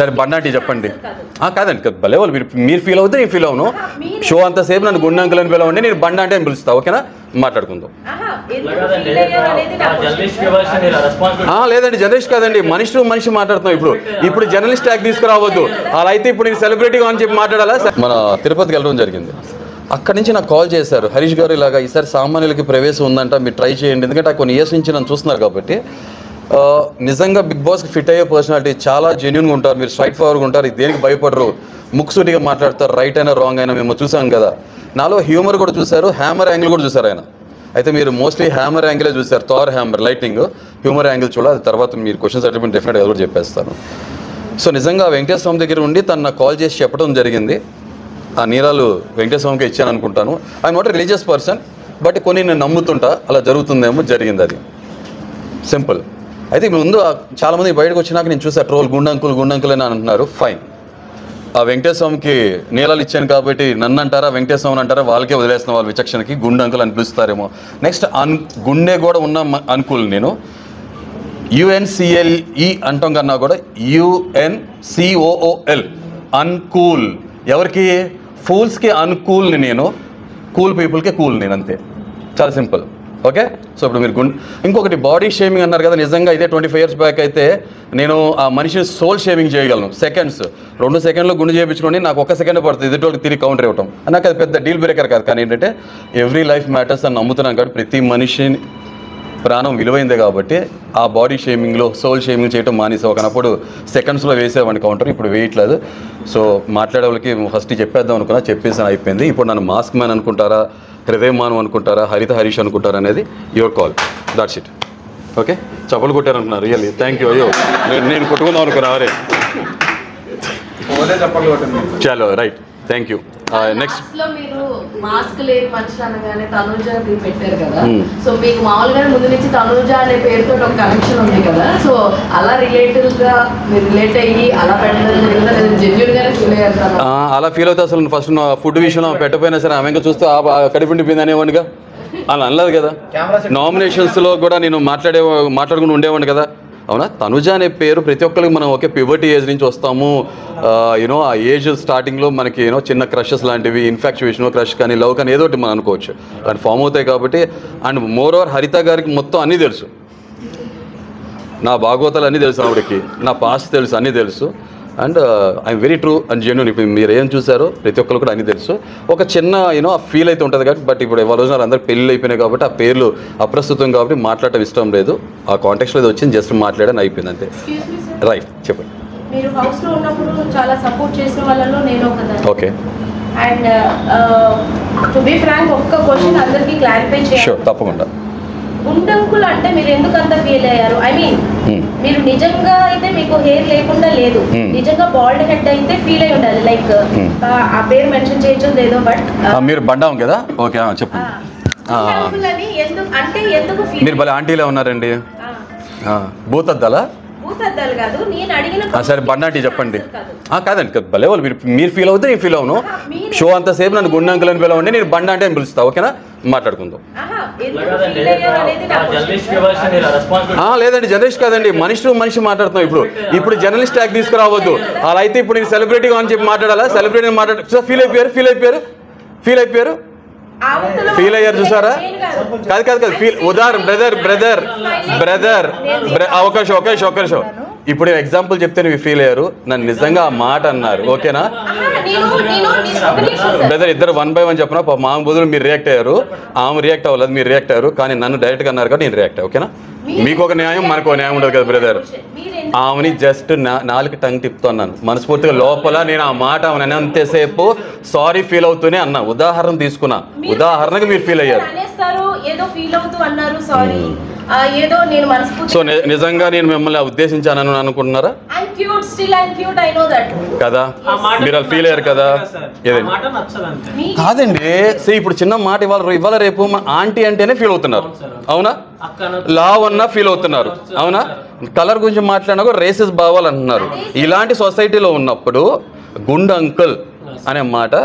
సరే బండాంటి చెప్పండి. కాదండి భలే వాళ్ళు మీరు ఫీల్ అవుతే నేను ఫీల్ అవును. షో అంతసేపు నన్ను గుండె అంకుల్ అని పిలవండి, నేను బండాంటి అని పిలుస్తా. ఓకేనా, మాట్లాడుకుందాం. లేదండి జర్నలిస్ట్ కాదండి, మనిషి టు మనిషి మాట్లాడుతున్నాం. ఇప్పుడు జర్నలిస్ట్ ట్యాగ్ తీసుకురావద్దు. అలా అయితే ఇప్పుడు నేను సెలబ్రిటీగా అని చెప్పి మాట్లాడాలా? మన తిరుపతికి వెళ్ళడం జరిగింది. అక్కడి నుంచి నాకు కాల్ చేశారు, హరీష్ గారు ఇలాగా ఈసారి సామాన్యులకి ప్రవేశం ఉందంట, మీరు ట్రై చేయండి. ఎందుకంటే కొన్ని ఇయర్స్ నుంచి నన్ను చూస్తున్నారు కాబట్టి. నిజంగా బిగ్ బాస్కి ఫిట్ అయ్యే పర్సనాలిటీ, చాలా జెన్యున్గా ఉంటారు, మీరు స్ట్రైట్ ఫార్వర్డ్గా ఉంటారు, దేనికి భయపడరు, ముక్సూటిగా మాట్లాడతారు, రైట్ అయినా రాంగ్ అయినా మేము చూసాం కదా. నాలో హ్యూమర్ కూడా చూశారు, హ్యామర్ యాంగిల్ కూడా చూశారు ఆయన. అయితే మీరు మోస్ట్లీ హ్యామర్ యాంగిలే చూశారు, Thar hammer lighting, humour angle చూడాలి. అది తర్వాత మీరు క్వశ్చన్స్ అడిగిన డెఫినెట్గా కూడా చెప్పేస్తాను. సో నిజంగా వెంకటేశ్వర స్వామి దగ్గర ఉండి తను నాకు కాల్ చేసి చెప్పడం జరిగింది. ఆ నీరాలు వెంకటేశ్వర స్వామికి ఇచ్చాను అనుకుంటాను. I'm not religious person, but కొన్ని నేను నమ్ముతుంటా, అలా జరుగుతుందేమో, జరిగింది అది సింపుల్. అయితే ముందు చాలామంది బయటకు వచ్చినాక నేను చూసా ట్రోల్, గుండంకుల్ అని అంటున్నారు. ఫైన్, ఆ వెంకటేశ్వర స్వామికి నీళ్ళలు ఇచ్చాను కాబట్టి నన్ను అంటారా, వెంకటేశ్వర స్వామిని అంటారా, వాళ్ళకే వదిలేస్తున్న వాళ్ళ విచక్షణకి గుండంకుల్ అని పిలుస్తారేమో. నెక్స్ట్ గుండె కూడా ఉన్న అంకుల్, నేను UNCLE అంటాం కన్నా కూడా UNCOOL అన్కూల్. ఎవరికి? ఫూల్స్కి అన్కూల్ని నేను, కూల్ పీపుల్కి కూల్ నేను, అంతే, చాలా సింపుల్. ఓకే. సో ఇప్పుడు మీరు ఇంకొకటి బాడీ షేమింగ్ అన్నారు కదా, నిజంగా ఇదే 25 years బ్యాక్ అయితే నేను ఆ మనిషిని సోల్ షేమింగ్ చేయగలను. సెకండ్స్, 2 సెకండ్లో గుండె చేయించుకోండి, నాకు 1 సెకండ్ పడుతుంది ఎదుటి తిరిగి కౌంటర్ ఇవ్వటం. నాకు అది పెద్ద డీల్ బ్రేకర్ కాదు. కానీ ఏంటంటే ఎవ్రీ లైఫ్ మ్యాటర్స్ అని నమ్ముతున్నాను కాబట్టి, ప్రతి మనిషిని ప్రాణం విలువైందే కాబట్టి ఆ బాడీ షేమింగ్లో సోల్ షేమింగ్ చేయటం మానేసి ఒకనప్పుడు సెకండ్స్లో వేసేవాడిని కౌంటర్, ఇప్పుడు వేయట్లేదు. సో మాట్లాడే వాళ్ళకి ఫస్ట్ చెప్పేద్దాం అనుకున్నా, చెప్పేసాను, అయిపోయింది. ఇప్పుడు నన్ను మాస్క్ మ్యాన్ అనుకుంటారా, హృదయమానం అనుకుంటారా, హరిత హరీష్ అనుకుంటారా అనేది your call. That's it. Okay, చప్పలు కొట్టారనుకున్నారు, రియల్లీ థ్యాంక్ యూ. అయ్యో నేను కొట్టుకుందాం అనుకున్నా, అరే చలో రైట్, థ్యాంక్ యూ. నెక్స్ట్ మీరు మాస్క్ లేని మనుషులు అనగానే తనుజ పెట్టారు కదా, సో మీకు మామూలుగానే ముందు నుంచి తనుజ అనే పేరుతో ఒక కనెక్షన్ ఉంది కదా, సో అలా రిలేటివ్ గా మీరు రిలేట్ అయ్యి అలా పెట్టడం జరిగిందా, లేదా జెన్యూన్ గానే ఫీల్ అయ్యారు? అలా ఫీల్ అవుతా. అసలు ఫస్ట్ ఫుడ్ విషయంలో పెట్టపోయినా సరే ఆమె ఇంకా చూస్తే కడిపిండిపోయింది అనేవాడిగా, అలా అనలేదు కదా. నామినేషన్స్లో కూడా నేను మాట్లాడుకుని ఉండేవాడిని కదా. అవునా, తనుజ అనే పేరు ప్రతి ఒక్కరికి, మనం ఒకే ప్యూబర్టీ ఏజ్ నుంచి వస్తాము. ఆ ఏజ్ స్టార్టింగ్లో మనకి చిన్న క్రషెస్ లాంటివి, ఇన్ఫాక్చుయేషన్, క్రష్ కానీ, లవ్ కానీ ఏదో ఒకటి మనం అనుకోవచ్చు, అది ఫామ్ అవుతాయి కాబట్టి. అండ్ మోర్ ఓవర్ హరిత గారికి మొత్తం అన్నీ తెలుసు, నా భాగవతాలు అన్నీ తెలుసు, ఆవిడకి నా పాస్ట్ తెలుసు, అన్నీ తెలుసు. And I'm very true and genuine. ఇప్పుడు మీరు ఏం చూసారో ప్రతి ఒక్కరు కూడా అన్నీ తెలుసు. ఒక చిన్న ఆ ఫీల్ అయితే ఉంటుంది కాబట్టి, బట్ ఇప్పుడు ఇవాళ రోజున అందరూ పెళ్ళి అయిపోయినాయి కాబట్టి ఆ పేర్లు అప్రస్తుతం కాబట్టి మాట్లాడటం ఇష్టం లేదు. ఆ కాంటెక్స్లో ఇది వచ్చింది, జస్ట్ మాట్లాడని అయిపోయింది అంతే. రైట్, చెప్పండి. మీరు హౌస్లో ఉన్నప్పుడు చాలా సపోర్ట్ చేసిన వాళ్ళలో నేను ఒకదాన్ని. Okay. And to be frank, ఒక్క క్వశ్చన్ అందరికీ క్లారిఫై చేయాలి. షూర్, తప్పకుండా. గుండంకుల్ అంటే మీరు ఎందుకు అంత ఫీల్ అయ్యారు? ఐ మీన్ మీరు నిజంగా అయితే మీకు హెయిర్ లేకుండా లేదు, నిజంగా బాల్డ్ హెడ్ అయితే ఫీల్ అయి ఉండాలి, లైక్ ఆ పేరు మెన్షన్ చేయొచ్చు లేదో, బట్ మీరు బండాం కదా. ఓకే, చెప్పండి. ఎందుకు మీరు భలే ఆంటీలే ఉన్నారండి. భూతద్దాలా? భూతద్దాలు కాదు, నేను అడిగిన. సరే బండాంటి చెప్పండి. కాదండి భలే వాళ్ళు మీరు ఫీల్ అవుతే నేను ఫీల్ అవును. షో అంతసేపు నన్ను గుండె అంకుల్ అని పిలవండి, నేను బండాంటి అని పిలుస్తా. ఓకేనా, మాట్లాడుకుందాం. లేదండి జర్నలిస్ట్ కాదండి, మనిషి టు మనిషి మాట్లాడుతున్నాం. ఇప్పుడు జర్నలిస్ట్ ట్యాగ్ తీసుకురావద్దు. అలా అయితే ఇప్పుడు నేను సెలబ్రిటీగా అని చెప్పి మాట్లాడాలా? సెలబ్రిటీ మాట్లాడు. ఫీల్ అయిపోయారు ఫీల్ అయ్యారు చూసారా? కాదు ఫీల్. ఉదాహరణ బ్రదర్ అవకాశం. ఇప్పుడు ఎగ్జాంపుల్ చెప్తే నువ్వు ఫీల్ అయ్యారు, నన్ను నిజంగా ఆ మాట అన్నారు. ఓకేనా బ్రదర్, ఇద్దరు 1 by 1 చెప్పిన మామ బదులు మీరు రియాక్ట్ అయ్యారు, ఆమె రియాక్ట్ అవ్వలేదు, మీరు రియాక్ట్ అయ్యారు. కానీ నన్ను డైరెక్ట్గా అన్నారు కాబట్టి నేను రియాక్ట్ అయ్యా. ఓకేనా, మీకు ఒక న్యాయం, మనకు ఒక న్యాయం ఉండదు కదా బ్రదర్. ఆమెని జస్ట్ 4 టంగ్ తిప్పుతూ అన్నాను మనస్ఫూర్తిగా. లోపల నేను ఆ మాట ఆమె అంతసేపు సారీ ఫీల్ అవుతూనే అన్నా. ఉదాహరణ తీసుకున్నా, ఉదాహరణకు మీరు ఫీల్ అయ్యారు. సో నిజంగా నేను మిమ్మల్ని ఉద్దేశించానని అనుకుంటున్నారా కదా? మీరు ఫీల్ అయ్యారు కదా? కాదండి, ఇప్పుడు చిన్న మాట ఇవాళ రేపు ఆంటీ అంటేనే ఫీల్ అవుతున్నారు. అవునా, లావ్ అన్నా ఫీల్ అవుతున్నారు. అవునా, కలర్ గురించి మాట్లాడినా కూడా రేసెస్ భావాలు అంటున్నారు. ఇలాంటి సొసైటీలో ఉన్నప్పుడు గుండ్ అంకుల్ అనే మాట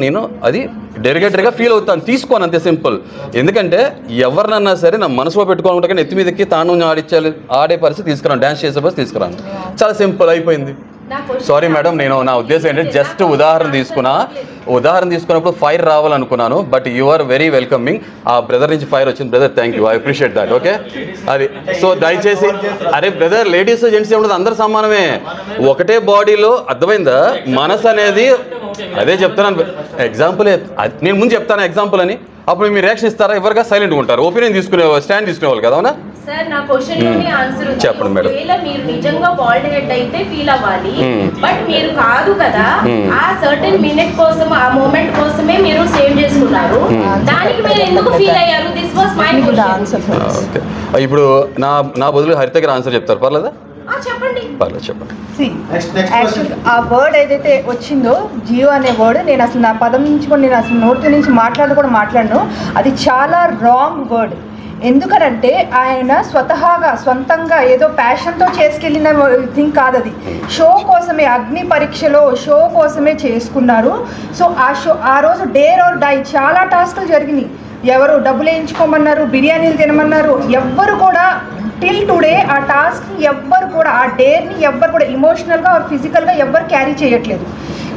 నేను అది డెరిగేటరీగా ఫీల్ అవుతాను, తీసుకోను, అంతే సింపుల్. ఎందుకంటే ఎవరినన్నా సరే నా మనసులో పెట్టుకోవాలంటే కానీ ఎత్తి మీదకి తాను ఆడే పరిస్థితి తీసుకురాను, డ్యాన్స్ చేసే పరిస్థితి తీసుకురాను. చాలా సింపుల్ అయిపోయింది. సారీ మేడం, నేను నా ఉద్దేశం ఏంటంటే జస్ట్ ఉదాహరణ తీసుకున్నప్పుడు ఫైర్ రావాలనుకున్నాను, but you are very welcoming. ఆ బ్రదర్ నుంచి ఫైర్ వచ్చింది. Brother thank you, I appreciate that. Okay, అది సో దయచేసి అరే బ్రదర్, లేడీస్ జెంట్స్ ఏముండదు, అందరు సమానమే, ఒకటే బాడీలో. అర్థమైందా? మనసు అనేది అదే చెప్తాను ఎగ్జాంపుల్. నేను ముందు చెప్తాను ఎగ్జాంపుల్ అని, అప్పుడు మీరు రియాక్షన్ ఇస్తారా? ఎవరుగా సైలెంట్గా ఉంటారు, ఒపీనియన్ స్టాండ్ తీసుకునేవాళ్ళు కదా. అవునా సార్, నా క్వశ్చన్ లోని ఆన్సర్ ఉంది. చెప్పండి మేడం. ఒకవేళ మీరు నిజంగా బాల్డ్ హెడ్ అయితే ఫీల్ అవ్వాలి, బట్ మీరు కాదు కదా. ఆ సర్టెన్ మినిట్ కోసం, ఆ మూమెంట్ కోసమే మీరు సేవ్ చేసుకున్నారు. దానికి మీరు ఎందుకు ఫీల్ అయ్యారు? This was my question. ఇప్పుడు నా బదులు హరిత గారు ఆన్సర్ చెప్తారు, పర్లేదా? చెప్పండి. పర్లేదు, చెప్పండి. ఆ వర్డ్ ఏదైతే వచ్చిందో జియో అనే వర్డ్, నేను అసలు నా పదం నుంచి కూడా నేను అసలు నోటి నుంచి మాట్లాడను. అది చాలా రాంగ్ వర్డ్. ఎందుకనంటే ఆయన స్వంతంగా ఏదో ప్యాషన్తో చేసుకెళ్ళిన థింగ్ కాదు అది. షో కోసమే, అగ్ని పరీక్షలో షో కోసమే చేసుకున్నారు. సో ఆ రోజు డేర్ ఆర్ డై చాలా టాస్కులు జరిగినాయి. ఎవరు డబ్బులు వేయించుకోమన్నారు, బిర్యానీలు తినమన్నారు. ఎవ్వరు కూడా టిల్ టుడే ఆ టాస్క్ని ఎవ్వరు కూడా, ఆ డేర్ని ఎవ్వరు కూడా ఇమోషనల్గా ఆర్ ఫిజికల్గా ఎవ్వరు క్యారీ చేయట్లేదు.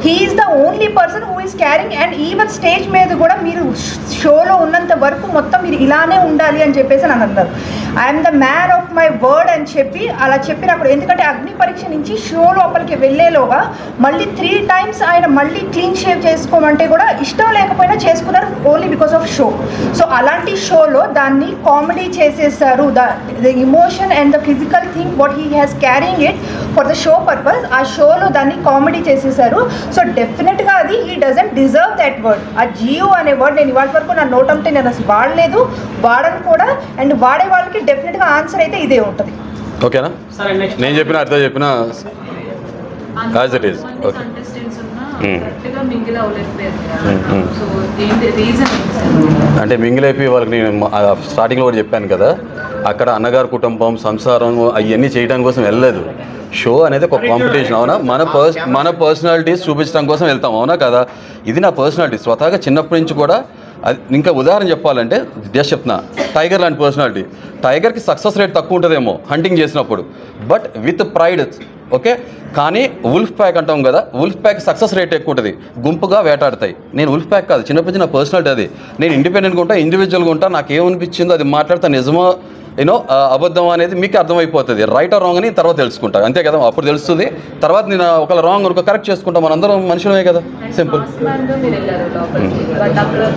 He is the only person who is carrying. And even stage మీద కూడా మీరు షోలో ఉన్నంత వరకు మొత్తం మీరు ఇలానే ఉండాలి అని చెప్పేసి అని అన్నారు. I'm the man of my word అని చెప్పి అలా చెప్పినప్పుడు, ఎందుకంటే అగ్ని పరీక్ష నుంచి షో లోపలికి వెళ్ళేలోగా మళ్ళీ 3 times ఆయన మళ్ళీ క్లీన్ షేవ్ చేసుకోమంటే కూడా ఇష్టం లేకపోయినా చేసుకున్నారు, only because of show. So అలాంటి షోలో దాన్ని కామెడీ చేసేసారు. The emotion and the physical thing what he has carrying it for the show purpose, ఆ షోలో దాన్ని కామెడీ చేసేసారు. సో డెఫినెట్గా అది he doesn't deserve that word. ఆ జియో అనే వర్డ్ నేను ఇవాళ వరకు నా నోట్ అంటే నేను అసలు వాడలేదు, వాడను కూడా. అండ్ వాడే వాళ్ళకి డెఫినెట్గా ఆన్సర్ అయితే ఇదే ఉంటుంది. ఓకేనా? నేను చెప్పిన అర్థం చెప్పిన యాజ్ ఇట్ ఈస్. ఓకే, అంటే మింగిల్ అయిపోయి వాళ్ళకి నేను స్టార్టింగ్లో కూడా చెప్పాను కదా, అక్కడ అన్నగారు కుటుంబం, సంసారం అవన్నీ చేయడం కోసం వెళ్ళలేదు. షో అనేది ఒక కాంపిటీషన్. అవునా? మన పర్సనాలిటీస్ చూపించడం కోసం వెళ్తాం. అవునా కదా? ఇది నా పర్సనాలిటీ స్వతహాగా చిన్నప్పటి నుంచి కూడా. అది ఇంకా ఉదాహరణ చెప్పాలంటే జస్ట్ చెప్తున్నా, టైగర్ లాంటి పర్సనాలిటీ. టైగర్కి సక్సెస్ రేట్ తక్కువ ఉంటుందేమో హంటింగ్ చేసినప్పుడు, బట్ విత్ ప్రైడ్. ఓకే, కానీ ఉల్ఫ్ ప్యాక్ అంటాం కదా, ఉల్ఫ్ ప్యాక్ సక్సెస్ రేట్ ఎక్కువ ఉంటుంది, గుంపుగా వేటాడతాయి. నేను ఉల్ఫ్ ప్యాక్ కాదు, చిన్నప్పటి నుంచి నా పర్సనాలిటీ అది. నేను ఇండిపెండెంట్గా ఉంటా, ఇండివిజువల్గా ఉంటా. నాకు ఏమనిపించిందో అది మాట్లాడతా, నిజమో అబద్ధం అనేది మీకు అర్థమైపోతుంది. రైట్ ఆర్ రాంగ్ అని తర్వాత తెలుసుకుంటా, అంతే కదా? అప్పుడు తెలుస్తుంది. తర్వాత నేను ఒకవేళ రాంగ్ అనుకో కరెక్ట్ చేసుకుంటా. మనందరం మనుషులమే కదా, సింపుల్.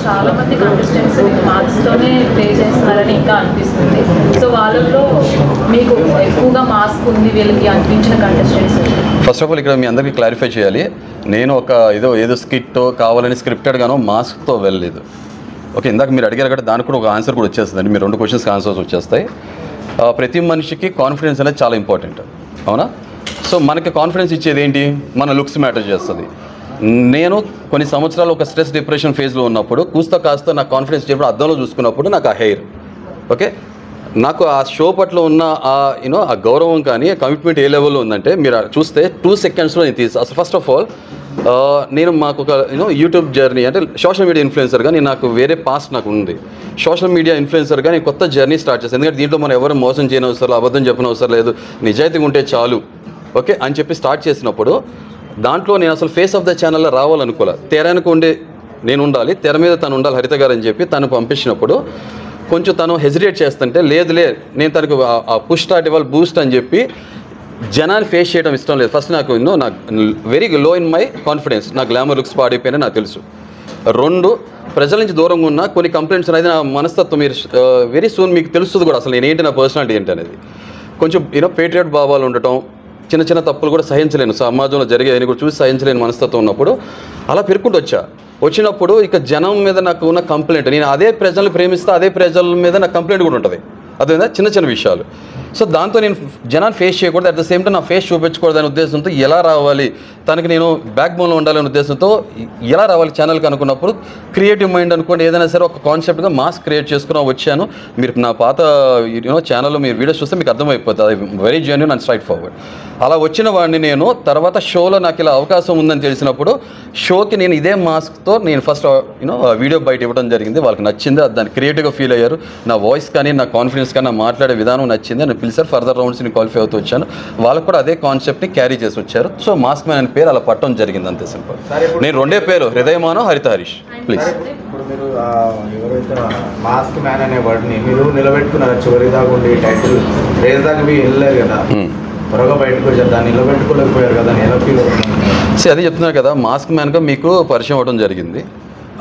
చాలా మంది కంటెస్టెంట్స్ మార్క్స్ తోనే ప్లే చేస్తున్నారని ఇంకా అనిపిస్తుంది. సో వాళ్ళలో మీకు ఎక్కువగా మాస్క్ ఉంది వీళ్ళకి అనిపించిన కంటెస్టెంట్స్? ఫస్ట్ ఆఫ్ ఆల్ ఇక్కడ మీ అందరికీ క్లారిఫై చేయాలి, నేను ఒక ఏదో స్కిట్ కావాలని స్క్రిప్టెడ్గానో మాస్క్తో వెళ్ళలేదు. ఓకే, ఇందాక మీరు అడిగారు కదా, దానికి కూడా ఒక ఆన్సర్ కూడా వచ్చేస్తుందండి. మీరు 2 క్వశ్చన్స్కి ఆన్సర్స్ వచ్చేస్తాయి. ప్రతి మనిషికి కాన్ఫిడెన్స్ అనేది చాలా ఇంపార్టెంట్. అవునా? సో మనకి కాన్ఫిడెన్స్ ఇచ్చేది ఏంటి? మన లుక్స్ మ్యాటర్ చేస్తుంది. నేను కొన్ని సంవత్సరాలు ఒక స్ట్రెస్ డిప్రెషన్ ఫేజ్లో ఉన్నప్పుడు కాస్త నాకు కాన్ఫిడెన్స్ ఇచ్చేప్పుడు అద్దంలో చూసుకున్నప్పుడు నాకు ఆ హెయిర్, ఓకే, నాకు ఆ షో పట్ల ఉన్న ఆ గౌరవం కానీ ఆ కమిట్మెంట్ ఏ లెవెల్లో ఉందంటే మీరు చూస్తే 2 secondsలో నేను అసలు ఫస్ట్ ఆఫ్ ఆల్ నేను మాకు ఒక యూట్యూబ్ జర్నీ అంటే సోషల్ మీడియా ఇన్ఫ్లుయెన్సర్గా నాకు వేరే పాస్ట్ నాకు ఉంది. సోషల్ మీడియా ఇన్ఫ్లుయెన్సర్గా నేను కొత్త జర్నీ స్టార్ట్ చేస్తాను. ఎందుకంటే దీంట్లో మనం ఎవరు మోసం చేయని అవసరం లేదు, అబద్ధం చెప్పిన అవసరం లేదు, నిజాయితీగా ఉంటే చాలు, ఓకే అని చెప్పి స్టార్ట్ చేసినప్పుడు దాంట్లో నేను అసలు ఫేస్ ఆఫ్ ద ఛానల్లో రావాలనుకోలే. తెరానికి ఉండే నేను ఉండాలి, తెర మీద తను ఉండాలి హరిత గారు అని చెప్పి తను పంపించినప్పుడు కొంచెం తను హెజిటేట్ చేస్తుంటే లేదు నేను తనకు ఆ పుష్ స్టార్ట్ ఇవ్వాలి, బూస్ట్ అని చెప్పి జనాన్ని ఫేస్ చేయడం ఇష్టం లేదు. ఫస్ట్ నాకు very low in my confidence, నా గ్లామర్ లుక్స్ పాడైపోయినా నాకు తెలుసు. 2 ప్రజల నుంచి దూరంగా ఉన్న కొన్ని కంప్లైంట్స్ అనేది నా మనస్తత్వం మీరు వెరీ సూన్ మీకు తెలుస్తుంది కూడా, అసలు నేనేంటి, నా పర్సనాలిటీ ఏంటి అనేది. కొంచెం పేట్రియట్ భావాలు ఉండటం, చిన్న తప్పులు కూడా సహించలేను, సమాజంలో జరిగేదని కూడా చూసి సహించలేని మనస్తత్వం ఉన్నప్పుడు అలా పెరుక్కుంటూ వచ్చినప్పుడు ఇక జనం మీద నాకు ఉన్న కంప్లైంట్, నేను అదే ప్రజలను ప్రేమిస్తే అదే ప్రజల మీద నాకు కంప్లైంట్ కూడా ఉంటుంది. అదేవిధంగా చిన్న విషయాలు. సో దాంతో నేను జనాన్ని ఫేస్ చేయకూడదు, అట్ ద సేమ్ టైం నా ఫేస్ చూపించకూడదు అనే ఉద్దేశంతో ఎలా రావాలి, తనకి నేను బ్యాక్ బోన్లో ఉండాలనే ఉద్దేశంతో ఎలా రావాలి ఛానల్కి అనుకున్నప్పుడు క్రియేటివ్ మైండ్ అనుకోండి, ఏదైనా సరే ఒక కాన్సెప్ట్గా మాస్క్ క్రియేట్ చేసుకుని వచ్చాను. మీరు నా పాత ఛానల్లో మీరు వీడియోస్ చూస్తే మీకు అర్థమైపోతుంది, అది very genuine and straight forward. అలా వచ్చిన వాడిని నేను తర్వాత షోలో నాకు ఇలా అవకాశం ఉందని తెలిసినప్పుడు షోకి నేను ఇదే మాస్క్తో నేను ఫస్ట్ వీడియో బయట ఇవ్వడం జరిగింది. వాళ్ళకి నచ్చింది, దాన్ని క్రియేటివ్గా ఫీల్ అయ్యారు. నా వాయిస్ కానీ నా కాన్ఫిడెన్స్ కానీ నా మాట్లాడే విధానం నచ్చింది అని పిలిచారు, ఫర్దర్ రౌండ్స్ని క్వాలిఫై అవుతూ వచ్చాను. వాళ్ళకు కూడా అదే కాన్సెప్ట్ని క్యారీ చేసి వచ్చారు. సో మాస్క్ మ్యాన్ అనే పేరు అలా పట్టడం జరిగింది, అంతే సింపుల్. నేను 2 పేరు, హృదయమాను, హరిత హరీష్. ప్లీజ్. ఇప్పుడు మీరు ఎవరైతే మాస్క్ మ్యాన్ అనే వర్డ్ని మీరు నిలబెట్టుకున్నారు, చివరి దాకా ఉండి టైటిల్ రేస్ దాకా మీ వెళ్ళలేదు కదా, త్వరగా బయటకు వచ్చారు, దాన్ని నిలబెట్టుకోలేకపోయారు కదా, ఎలా ఫీల్ అవుతుంది? అది చెప్తున్నారు కదా, మాస్క్ మ్యాన్గా మీకు పరిచయం అవ్వడం జరిగింది.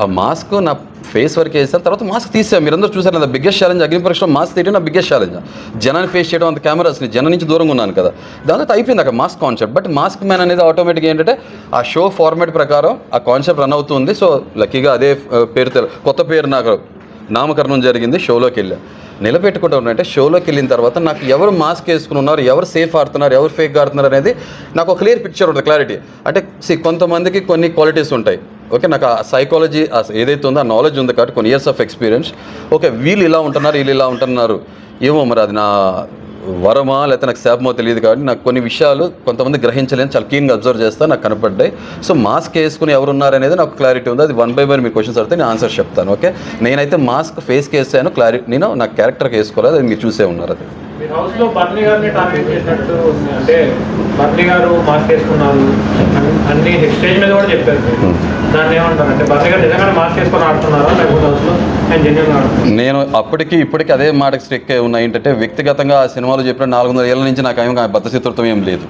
ఆ మాస్క్ నా ఫేస్ వరకు వేసాను, తర్వాత మాస్క్ తీసాను. మీరందరూ చూసారు కదా, బిగ్గెస్ట్ ఛాలెంజ్ అగ్ని పరీక్షలో మాస్క్ తీయడం నా బిగ్గెస్ట్ ఛాలెంజ్. జనాన్ని ఫేస్ చేయడం, అంత కెమెరాస్ని జనం నుంచి దూరంగా ఉన్నాను కదా, దాంతో అయిపోయింది అక్కడ mask concept. But mask man అనేది ఆటోమేటిక్గా ఏంటంటే ఆ షో ఫార్మాట్ ప్రకారం ఆ కాన్సెప్ట్ రన్ అవుతుంది. సో లక్కీగా అదే పేరు, కొత్త పేరు నాకు నామకరణం జరిగింది. షోలోకి వెళ్ళా, నిలబెట్టుకుంటూ ఉన్నాయంటే షోలోకి వెళ్ళిన తర్వాత నాకు ఎవరు మాస్క్ వేసుకుని ఉన్నారు, ఎవరు సేఫ్ ఆడుతున్నారు, ఎవరు ఫేక్ ఆడుతున్నారు అనేది నాకు ఒక క్లియర్ పిక్చర్ ఉంటుంది, క్లారిటీ. అంటే కొంతమందికి కొన్ని క్వాలిటీస్ ఉంటాయి. ఓకే, నాకు ఆ సైకాలజీ ఏదైతే ఉందో ఆ నాలెడ్జ్ ఉంది కాబట్టి కొన్ని ఇయర్స్ ఆఫ్ ఎక్స్పీరియన్స్. ఓకే, వీళ్ళు ఇలా ఉంటున్నారు, వీళ్ళు ఇలా ఉంటున్నారు, ఏమో మరి అది నా వరమా లేకపోతే నాకు శాపమో తెలియదు కాబట్టి నాకు కొన్ని విషయాలు కొంతమంది గ్రహించలేని చాలా క్లీన్గా అబ్జర్వ్ చేస్తా, నాకు కనపడ్డాయి. సో మాస్క్ వేసుకుని ఎవరు ఉన్నారనేది నాకు క్లారిటీ ఉంది. అది 1 by 1 మీ క్వశ్చన్స్ అడితే నేను ఆన్సర్ చెప్తాను. ఓకే, నేనైతే మాస్క్ ఫేస్కి వేసాను, క్లారిటీ నేను నా క్యారెక్టర్కి వేసుకోలేదు, అది మీరు చూసే ఉన్నారు. అది మీ హౌస్లో బర్నీ గారిని టార్గెట్ చేసినట్టు ఉంది, అంటే బర్నీ గారు మాస్క్ వేసుకున్నారు అన్ని స్టేజ్ మీద కూడా చెప్పారు. దాన్ని ఏమంటారు, అంటే బర్నీ గారు నిజంగా మాస్క్ వేసుకొని ఆడుతున్నారా లేకపోతే హౌస్లో ఆయన జెన్యున్గా ఆడుతున్నారు? నేను అప్పటికి ఇప్పటికి అదే మాటకి స్ట్రిక్ ఉన్నాయి. ఏంటంటే వ్యక్తిగతంగా ఆ సినిమాలో చెప్పిన 400 ఏళ్ళ నుంచి నాకు ఏమో బద్ధశత్రుత్వం ఏం లేదు.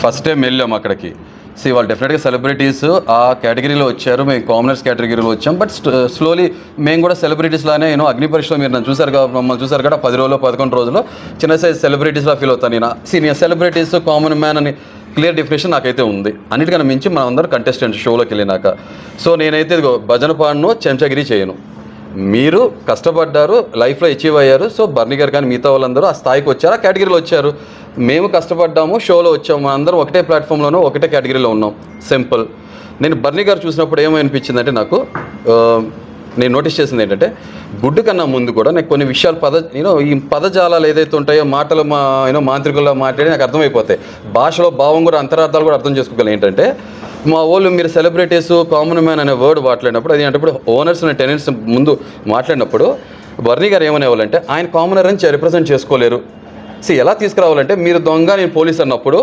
ఫస్ట్ టైం వెళ్ళాం అక్కడికి. వాళ్ళు డెఫినెట్గా సెలబ్రిటీస్ ఆ కేటగిరీలో వచ్చారు, మేము కామనర్స్ కేటగిరీలో వచ్చాం. బట్ స్లోలీ మేము కూడా సెలబ్రిటీస్ లానే అగ్ని పరీక్షలో మీరు నన్ను చూసారు కాబట్టి, మమ్మల్ని చూసారు కదా, 10 రోజులు 11 రోజులు చిన్న సైజ్ సెలబ్రిటీస్లా ఫీల్ అవుతాను నేను. సీనియర్ సెలబ్రిటీస్, కామన్ మ్యాన్ అని క్లియర్ డెఫినేషన్ నాకైతే ఉంది. అన్నిటికన్నా మించి మనం అందరం కంటెస్టెంట్ షోలోకి వెళ్ళినాక. సో నేనైతే భజన పాడను, చెంచగిరి చేయను. మీరు కష్టపడ్డారు, లైఫ్లో అచీవ్ అయ్యారు. సో బర్నీ గారు కానీ మిగతా వాళ్ళందరూ ఆ స్థాయికి వచ్చారు, ఆ కేటగిరీలో వచ్చారు. మేము కష్టపడ్డాము, షోలో వచ్చాము, అందరం ఒకటే ప్లాట్ఫామ్లోనూ ఒకటే కేటగిరీలో ఉన్నాం, సింపుల్. నేను బర్నీ గారు చూసినప్పుడు ఏమనిపించిందంటే నాకు నేను నోటీస్ చేసింది ఏంటంటే గుడ్డు కన్నా ముందు కూడా నాకు కొన్ని విషయాలు ఈ పదజాలాలు ఏదైతే ఉంటాయో మాటలు మాంత్రికుల్లో మాట్లాడి నాకు అర్థమైపోతాయి. భాషలో భావం కూడా అంతరార్థాలు కూడా అర్థం చేసుకోగలను. ఏంటంటే మా వాళ్ళు మీరు సెలబ్రిటీస్, కామన్ మ్యాన్ అనే వర్డ్ మాట్లాడినప్పుడు, అది అంటే ఓనర్స్ అనే టెనెంట్స్ ముందు మాట్లాడినప్పుడు బర్నీ గారు ఏమనేవాళ్ళంటే ఆయన కామనర్ అని రిప్రజెంట్ చేసుకోలేరు. ఎలా తీసుకురావాలంటే మీరు దొంగ, నేను పోలీస్ అన్నప్పుడు,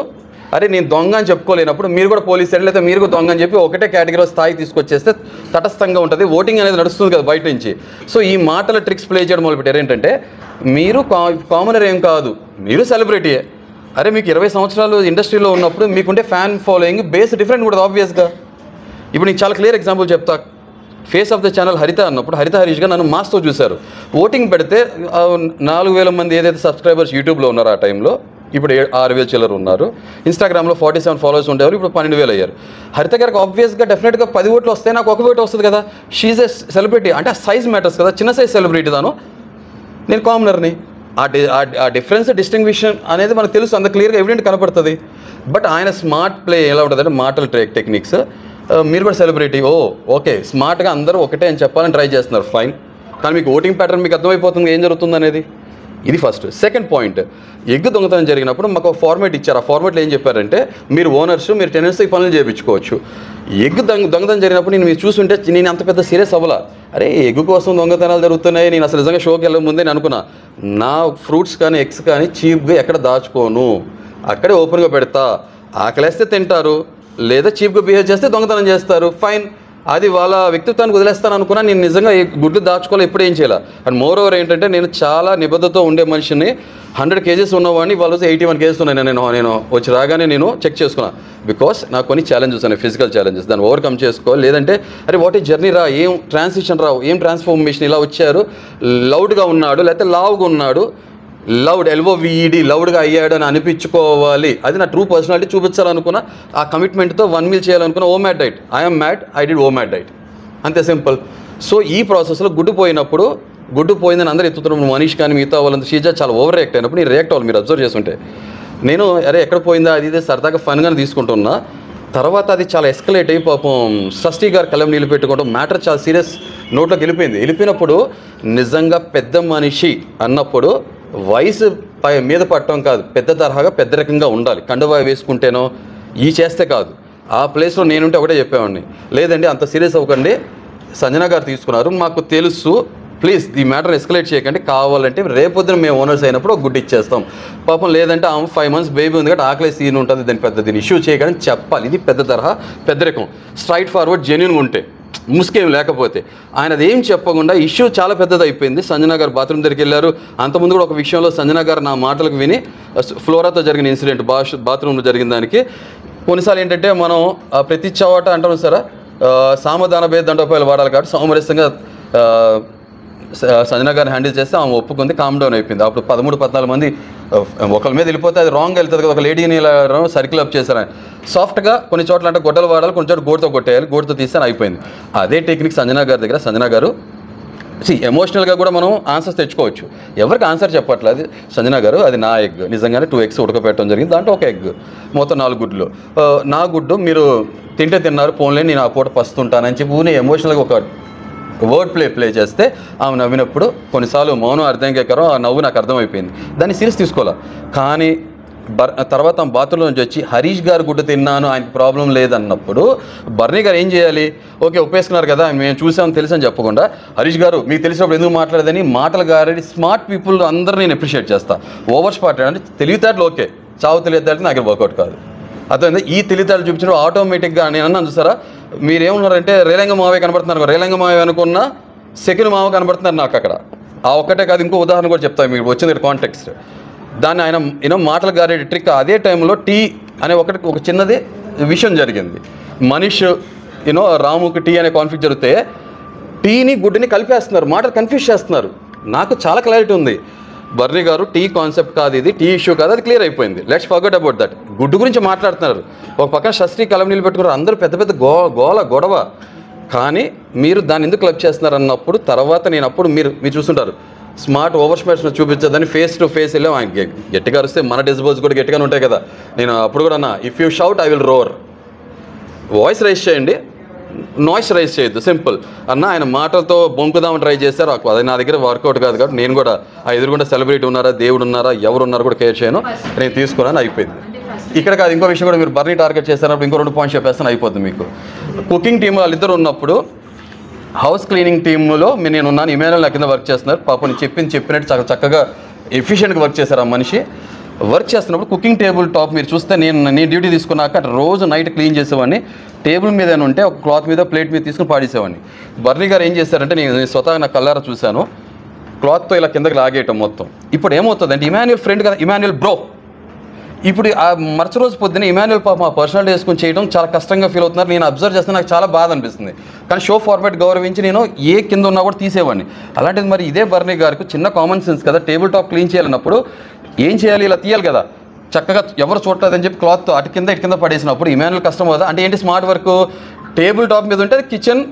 అరే నేను దొంగ అని చెప్పుకోలేనప్పుడు మీరు కూడా పోలీస్ అండి, లేదా మీరు కూడా దొంగ అని చెప్పి ఒకటే కేటగిరీలో స్థాయి తీసుకొచ్చేస్తే తటస్థంగా ఉంటుంది. ఓటింగ్ అనేది నడుస్తుంది కదా బయట నుంచి. సో ఈ మాటల ట్రిక్స్ ప్లే చేయడం మొదలుపెట్టారు. ఏంటంటే మీరు కామనర్ ఏం కాదు, మీరు సెలబ్రిటీయే. అరే మీకు 20 సంవత్సరాలు ఇండస్ట్రీలో ఉన్నప్పుడు మీకుంటే ఫ్యాన్ ఫాలోయింగ్ బేస్ డిఫరెంట్ కూడా ఆబ్వియస్గా. ఇప్పుడు నీకు చాలా క్లియర్ ఎగ్జాంపుల్ చెప్తా. ఫేస్ ఆఫ్ ద ఛానల్ హరిత అన్నప్పుడు హరిత హరీష్గా నన్ను మాస్తో చూశారు. ఓటింగ్ పెడితే 4,000 మంది ఏదైతే సబ్స్క్రైబర్స్ యూట్యూబ్లో ఉన్నారో ఆ టైంలో, ఇప్పుడు 6,000 చిల్లర ఉన్నారు. ఇన్స్టాగ్రామ్లో 47 ఫాలోవర్స్ ఉండేవారు, ఇప్పుడు 12,000 అయ్యారు. హరిత గారికి ఆబ్వియస్గా డెఫినెట్గా 10 ఓట్లు వస్తే నాకు 1 ఓటు వస్తుంది కదా. షీజ్ ఎ సెలబ్రిటీ, అంటే ఆ సైజ్ మ్యాటర్స్ కదా. చిన్న సైజ్ సెలబ్రిటీ తాను, నేను కామనర్ని. ఆ డిఫరెన్స్ డిస్టింగ్విషన్ అనేది మనకు తెలుసు, అంత క్లియర్గా ఎవిడెంట్ కనపడుతుంది. బట్ ఆయన స్మార్ట్ ప్లే ఎలా ఉంటుందంటే మాటల టెక్నిక్స్. మీరు కూడా సెలబ్రిటీ, ఓకే స్మార్ట్గా అందరూ ఒకటే అని చెప్పాలని ట్రై చేస్తున్నారు, ఫైన్. కానీ మీకు ఓటింగ్ ప్యాటర్న్ మీకు అర్థమైపోతుంది ఏం జరుగుతుంది అనేది. ఇది ఫస్ట్. సెకండ్ పాయింట్, ఎగ్ దొంగతనం జరిగినప్పుడు మాకు ఒక ఫార్మేట్ ఇచ్చారు. ఆ ఫార్మేట్లో ఏం చెప్పారంటే మీరు ఓనర్స్, మీరు టెనెంట్స్కి పనులు చేయించుకోవచ్చు. ఎగ్ దొంగతనం జరిగినప్పుడు నేను మీరు చూస్తుంటే నేను అంత పెద్ద సీరియస్ అవ్వాలా. అరే ఎగ్ కోసం దొంగతనాలు జరుగుతున్నాయి, నేను అసలు నిజంగా షోకి వెళ్ళే ముందే నేను అనుకున్నా నా ఫ్రూట్స్ కానీ ఎగ్స్ కానీ చీప్గా ఎక్కడ దాచుకోను, అక్కడే ఓపెన్గా పెడతా. ఆకలేస్తే తింటారు, లేదా చీప్గా బిహేవ్ చేస్తే దొంగతనం చేస్తారు, ఫైన్. అది వాళ్ళ వ్యక్తిత్వానికి వదిలేస్తాను అనుకున్నా. నేను నిజంగా గుడ్లు దాచుకోవాలి, ఎప్పుడు ఏం చేయాలి. అండ్ మోర్ ఓవర్ ఏంటంటే నేను చాలా నిబద్ధతతో ఉండే మనిషిని. 100 kgs ఉన్నవాడిని వాళ్ళు 81 kgs ఉన్నాయి. నేను వచ్చి రాగానే నేను చెక్ చేసుకున్నాను. బికాస్ నాకు కొన్ని ఛాలెంజెస్ ఉన్నాయి, ఫిజికల్ ఛాలెంజెస్, దాన్ని ఓవర్కమ్ చేసుకోవాలి. లేదంటే అరే వాట్ ఈ జర్నీ రా, ఏం ట్రాన్సిషన్ రావు, ఏం ట్రాన్స్ఫర్మేషన్, ఇలా వచ్చారు, లౌడ్గా ఉన్నాడు లేకపోతే లావుగా ఉన్నాడు, లౌడ్ LOVED లౌడ్గా అయ్యాడు అని అనిపించుకోవాలి. అది నా ట్రూ పర్సనాలిటీ చూపించాలనుకున్నా. ఆ కమిట్మెంట్తో 1 meal చేయాలనుకున్నా. OMAD diet, I'm mad, I did OMAD diet, అంతే సింపుల్. సో ఈ ప్రాసెస్లో గుడ్డు పోయినప్పుడు, గుడ్డు పోయిందని అందరూ ఎత్తుతున్నప్పుడు మనీష్ కానీ మిగతా వాళ్ళంతా షీజా చాలా ఓవర్ రియాక్ట్ అయినప్పుడు నేను రియాక్ట్ అవ్వాలి. మీరు అబ్జర్వ్ చేస్తుంటే నేను అరే ఎక్కడ పోయిందా అది ఇది సరదాగా ఫన్గానే తీసుకుంటున్నా. తర్వాత అది చాలా ఎస్కలేట్ అయ్యి పాపం షష్ఠీ గారు కలం నీళ్ళు పెట్టుకోవడం, మ్యాటర్ చాలా సీరియస్ నోట్లోకి వెళ్ళిపోయినప్పుడు నిజంగా పెద్ద మనిషి అన్నప్పుడు వయసు మీద పట్టడం కాదు, పెద్ద తరహాగా పెద్ద రకంగా ఉండాలి. కండువా వేసుకుంటేనో ఈ చేస్తే కాదు. ఆ ప్లేస్లో నేనుంటే ఒకటే చెప్పేవాడిని, లేదండి అంత సీరియస్ అవ్వకండి, సంజన గారు తీసుకున్నారు, మాకు తెలుసు ప్లీజ్ ఈ మ్యాటర్ ఎస్కలేట్ చేయకండి. కావాలంటే రేపొద్దున మేము ఓనర్స్ అయినప్పుడు ఒక గుడ్డు ఇచ్చేస్తాం. పాపం లేదంటే 5 months బేబీ ఉంది కాబట్టి ఆకలి సీన్ ఉంటుంది, దీన్ని ఇష్యూ చేయకండి చెప్పాలి. ఇది పెద్ద తరహా పెద్దరికం. స్ట్రైట్ ఫార్వర్డ్ జెన్యూన్గా ఉంటే, ముసుకేం లేకపోతే. ఆయన అది ఏం చెప్పకుండా ఇష్యూ చాలా పెద్దది అయిపోయింది. సంజన గారు బాత్రూమ్ దగ్గరికి వెళ్ళారు. అంతకుముందు కూడా ఒక విషయంలో సంజన గారు నా మాటలకు విని ఫ్లోరాతో జరిగిన ఇన్సిడెంట్ బాత్రూంలో జరిగిన దానికి కొన్నిసార్లు ఏంటంటే మనం ప్రతి చోట అంటాం సరే సామధాన భేద దండోపాయాలు వాడాలి కాబట్టి సామరస్యంగా సంజన గారిని హ్యాండిల్ చేస్తే ఆమె ఒప్పుకుంది, కామ్ డౌన్ అయిపోయింది. అప్పుడు 13-14 మంది ఒకరి మీద వెళ్ళిపోతే అది రాంగ్ వెళ్తుంది కదా. ఒక లేడీని ఇలా సర్కిల్ అప్ చేశారు. సాఫ్ట్గా కొన్ని చోట్ల అంటే గొడ్డలు వాడాలి, కొన్ని చోట్ల గోడుతో కొట్టేయాలి, గోడుతో తీస్తే అయిపోయింది. అదే టెక్నిక్ సంజన గారి దగ్గర. సంజన గారు ఎమోషనల్గా కూడా మనం ఆన్సర్స్ తెచ్చుకోవచ్చు. ఎవరికి ఆన్సర్ చెప్పట్లేదు సంజన గారు. అది నా ఎగ్, నిజంగానే 2 eggs ఉడకపెట్టడం జరిగింది. దాంట్లో ఒక ఎగ్, మొత్తం 4 గుడ్లు. నా గుడ్డు మీరు తిన్నారు, పోన్లే నేను ఆ పూట పస్తుంటానని చెప్పి ఎమోషనల్గా ఒక వర్డ్ ప్లే చేస్తే ఆమె నవ్వినప్పుడు కొన్నిసార్లు మౌనం అర్థంకేకరం, ఆ నవ్వు నాకు అర్థమైపోయింది. దాన్ని సీరియస్ తీసుకోవాలి. కానీ తర్వాత బాత్రూంలో నుంచి వచ్చి హరీష్ గారు గుడ్డు తిన్నాను, ఆయనకి ప్రాబ్లం లేదన్నప్పుడు బర్నీ గారు ఏం చేయాలి? ఓకే ఒప్పేసుకున్నారు కదా, మేము చూసాం తెలుసు అని చెప్పకుండా హరీష్ గారు మీకు తెలిసినప్పుడు ఎందుకు మాట్లాడదని మాటలు గారి స్మార్ట్ పీపుల్ అందరూ నేను అప్రిషియేట్ చేస్తాను. ఓవర్ స్మార్ట్ అంటే తెలివితేటలు ఓకే, చావు తెలివితేటలు నాకు వర్కౌట్ కాదు. అర్థమైంది? ఈ తెలివితేటలు చూపించడం ఆటోమేటిక్గా నేను అన్నాను చూసారా, మీరేమన్నారంటే రేలంగ మావే కనబడుతున్నారు, రేలంగ మావే అనుకున్న సెకండ్ మావ కనబడుతున్నారు నాకు అక్కడ. ఆ ఒక్కటే కాదు, ఇంకో ఉదాహరణ కూడా చెప్తాను మీకు వచ్చింది కాంటెక్స్ట్. దాన్ని ఆయన మాటలు గారే ట్రిక్. అదే టైంలో టీ అనే ఒక చిన్నది విషయం జరిగింది. మనీష్ రాముకి టీ అనే కాన్ఫ్లిక్ట్ జరిగితే టీని గుడ్డుని కలిపేస్తున్నారు, మాటలు కన్ఫ్యూజ్ చేస్తున్నారు. నాకు చాలా క్లారిటీ ఉంది, బర్నీ గారు టీ కాన్సెప్ట్ కాదు, ఇది టీ ఇష్యూ కాదు, అది క్లియర్ అయిపోయింది. Let's forget about that. గుడ్డు గురించి మాట్లాడుతున్నారు, ఒక పక్కన షష్ఠీ కలం నీళ్ళు పెట్టుకున్నారు, అందరూ పెద్ద పెద్ద గొడవ. కానీ మీరు దాన్ని ఎందుకు క్లబ్ చేస్తున్నారు అన్నప్పుడు తర్వాత నేను అప్పుడు మీరు చూస్తుంటారు స్మార్ట్ ఓవర్ స్మార్ట్ చూపించదని ఫేస్ టు ఫేస్ వెళ్ళాం. ఆయన గట్టిగా అరిస్తే మన డిస్బోల్స్ కూడా గట్టిగానే ఉంటాయి కదా. నేను అప్పుడు కూడా అన్నా, if you shout I will roar. Voice raise చేయండి, నాయిస్ రైజ్ చేయొద్దు, సింపుల్ అన్న. ఆయన మాటలతో బొంకుదామని ట్రై చేస్తారు, అది నా దగ్గర వర్కౌట్ కాదు కాబట్టి నేను కూడా ఆ ఎదురుగుండా సెలబ్రిటీ ఉన్నారా, దేవుడు ఉన్నారా, ఎవరు ఉన్నారో కూడా కేర్ చేయను, నేను తీసుకున్నాను, అయిపోయింది. ఇక్కడ కాదు, ఇంకో విషయం కూడా మీరు బర్నీ టార్గెట్ చేస్తున్నప్పుడు ఇంకో 2 పాయింట్స్ చెప్పేస్తాను, అయిపోతుంది మీకు. కుకింగ్ టీం వాళ్ళిద్దరు ఉన్నప్పుడు హౌస్ క్లీనింగ్ టీంలో నేను ఉన్నాను, ఇమాన్యుల్ నా కింద వర్క్ చేస్తున్నారు. పాపం చెప్పినట్టు చాలా చక్కగా ఎఫిషియెంట్గా వర్క్ చేశారు ఆ మనిషి. వర్క్ చేస్తున్నప్పుడు కుకింగ్ టేబుల్ టాప్ మీరు చూస్తే నేను డ్యూటీ తీసుకున్నాక రోజు నైట్ క్లీన్ చేసేవాడిని. టేబుల్ మీద ఉంటే ఒక క్లాత్ మీద ప్లేట్ మీద తీసుకుని పాడేసేవాడిని. బర్నీ గారు ఏం చేశారంటే నేను స్వతహాగా నా కళ్ళారా చూశాను, క్లాత్తో ఇలా కిందకి లాగేయటం మొత్తం. ఇప్పుడు ఏమవుతుంది అంటే ఇమాన్యుల్ ఫ్రెండ్ కదా, ఇమాన్యుల్ బ్రో. ఇప్పుడు ఆ మరుసటి రోజు పొద్దున్న ఇమాన్యుల్ పాప మా పర్సనల్ వేసుకొని చేయడం చాలా కష్టంగా ఫీల్ అవుతున్నారు. నేను అబ్జర్వ్ చేస్తే నాకు చాలా బాధ అనిపిస్తుంది. కానీ షో ఫార్మాట్ గౌరవించి నేను ఏ కింద ఉన్నా కూడా తీసేవాడిని. అలాంటిది మరి ఇదే బర్నీ గారికి చిన్న కామన్ సెన్స్ కదా, టేబుల్ టాప్ క్లీన్ చేయాలన్నప్పుడు ఏం చేయాలి, ఇలా తీయాలి కదా, చక్కగా ఎవరు చూడలేదని చెప్పి క్లాత్తో అటు కింద పడేసినప్పుడు ఇమాన్యుల్ కష్టం కదా. అంటే ఏంటి స్మార్ట్ వర్క్, టేబుల్ టాప్ మీద ఉంటే కిచెన్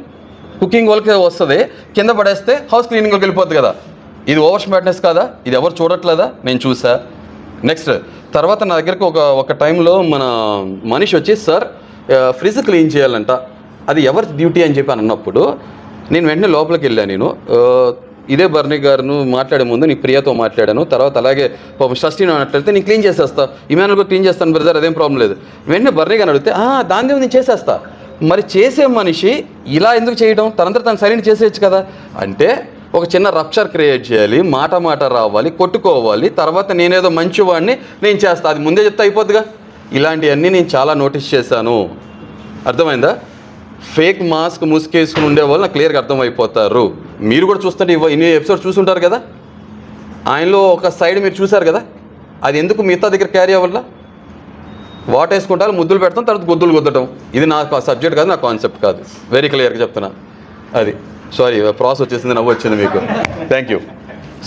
కుకింగ్ వాళ్ళకి వస్తుంది, కింద పడేస్తే హౌస్ క్లీనింగ్ వాళ్ళకి వెళ్ళిపోతుంది కదా. ఇది ఓవర్ స్మార్ట్నెస్ కదా, ఇది ఎవరు చూడట్లేదా, నేను చూసా. నెక్స్ట్ తర్వాత నా దగ్గరకు ఒక టైంలో మన మనిషి వచ్చి సార్ ఫ్రిడ్జ్ క్లీన్ చేయాలంట, అది ఎవరి డ్యూటీ అని చెప్పి అన్నప్పుడు నేను వెంటనే లోపలికి వెళ్ళాను. నేను ఇదే బర్నీ గారును మాట్లాడే ముందు నీ ప్రియాతో మాట్లాడాను. తర్వాత అలాగే పాపం షష్ఠీని అన్నట్లయితే నేను క్లీన్ చేసేస్తా, ఇమాన్యుల్ కూడా క్లీన్ చేస్తాను బ్రదర్, అదేం ప్రాబ్లం లేదు. వెంటనే బర్నీ గారిని అడిగితే దాని నేను చేసేస్తా. మరి చేసే మనిషి ఇలా ఎందుకు చేయడం, తనంతా తను సైలెంట్ చేసేయచ్చు కదా. అంటే ఒక చిన్న రప్చర్ క్రియేట్ చేయాలి, మాట రావాలి, కొట్టుకోవాలి, తర్వాత నేనేదో మంచివాడిని నేను చేస్తా, అది ముందే చెప్తే అయిపోద్దిగా. ఇలాంటివన్నీ నేను చాలా నోటీస్ చేశాను. అర్థమైందా? ఫేక్ మాస్క్ ముసుకేసుకుని ఉండేవాళ్ళు నాకు క్లియర్గా అర్థమైపోతారు. మీరు కూడా చూస్తుంటే ఇన్ని ఎపిసోడ్స్ చూసుంటారు కదా, ఆయనలో ఒక సైడ్ మీరు చూసారు కదా, అది ఎందుకు మిగతా దగ్గర క్యారీ అవ్వాల? వాటేసుకుంటారు, ముద్దులు పెడతాం, తర్వాత గుద్దులు గుద్దటం. ఇది నా సబ్జెక్ట్ కాదు, నా కాన్సెప్ట్ కాదు, వెరీ క్లియర్గా చెప్తున్నా. అది సారీ ప్రాసెస్ వచ్చేసింది, నవ్వు వచ్చింది మీకు, థ్యాంక్ యూ.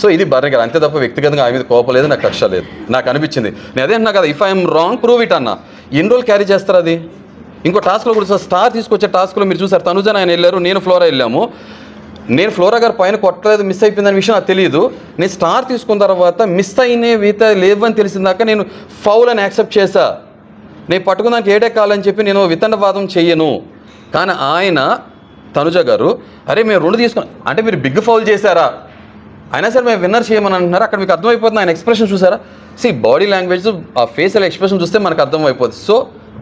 సో ఇది బర్నీ గారు, అంతే తప్ప వ్యక్తిగతంగా ఆయన మీద కోపం లేదు, నాకు కక్ష లేదు. నాకు అనిపించింది, నేను అదే అన్నా కదా, if I'm wrong prove it అన్న. ఎన్ని రోజులు క్యారీ చేస్తారు అది? ఇంకో టాస్క్లో కూడా స్టార్ తీసుకొచ్చే టాస్క్లో మీరు చూసారు, తనుజన్ ఆయన వెళ్ళారు, నేను ఫ్లోరా వెళ్ళాము. నేను ఫ్లోరా గారు పైన కొట్టలేదు, మిస్ అయిపోయిందనే విషయం నాకు తెలియదు. నేను స్టార్ తీసుకున్న తర్వాత మిస్ అయినవి లేవని తెలిసిందాక నేను ఫౌల్ అని యాక్సెప్ట్ చేశా. నేను పట్టుకున్నానికి ఏడే కాలని చెప్పి నేను వితండవాదం చెయ్యను. కానీ ఆయన తనుజ గారు అరే మేము 2 తీసుకున్నాం అంటే మీరు బిగ్ ఫౌల్ చేశారా, అయినా సరే మేము విన్నర్ చేయమని అంటున్నారు. అక్కడ మీకు అర్థమైపోతుంది, ఆయన ఎక్స్ప్రెషన్ చూసారా? బాడీ లాంగ్వేజ్, ఆ ఫేషియల్ ఎక్స్ప్రెషన్ చూస్తే మనకు అర్థమైపోతుంది. సో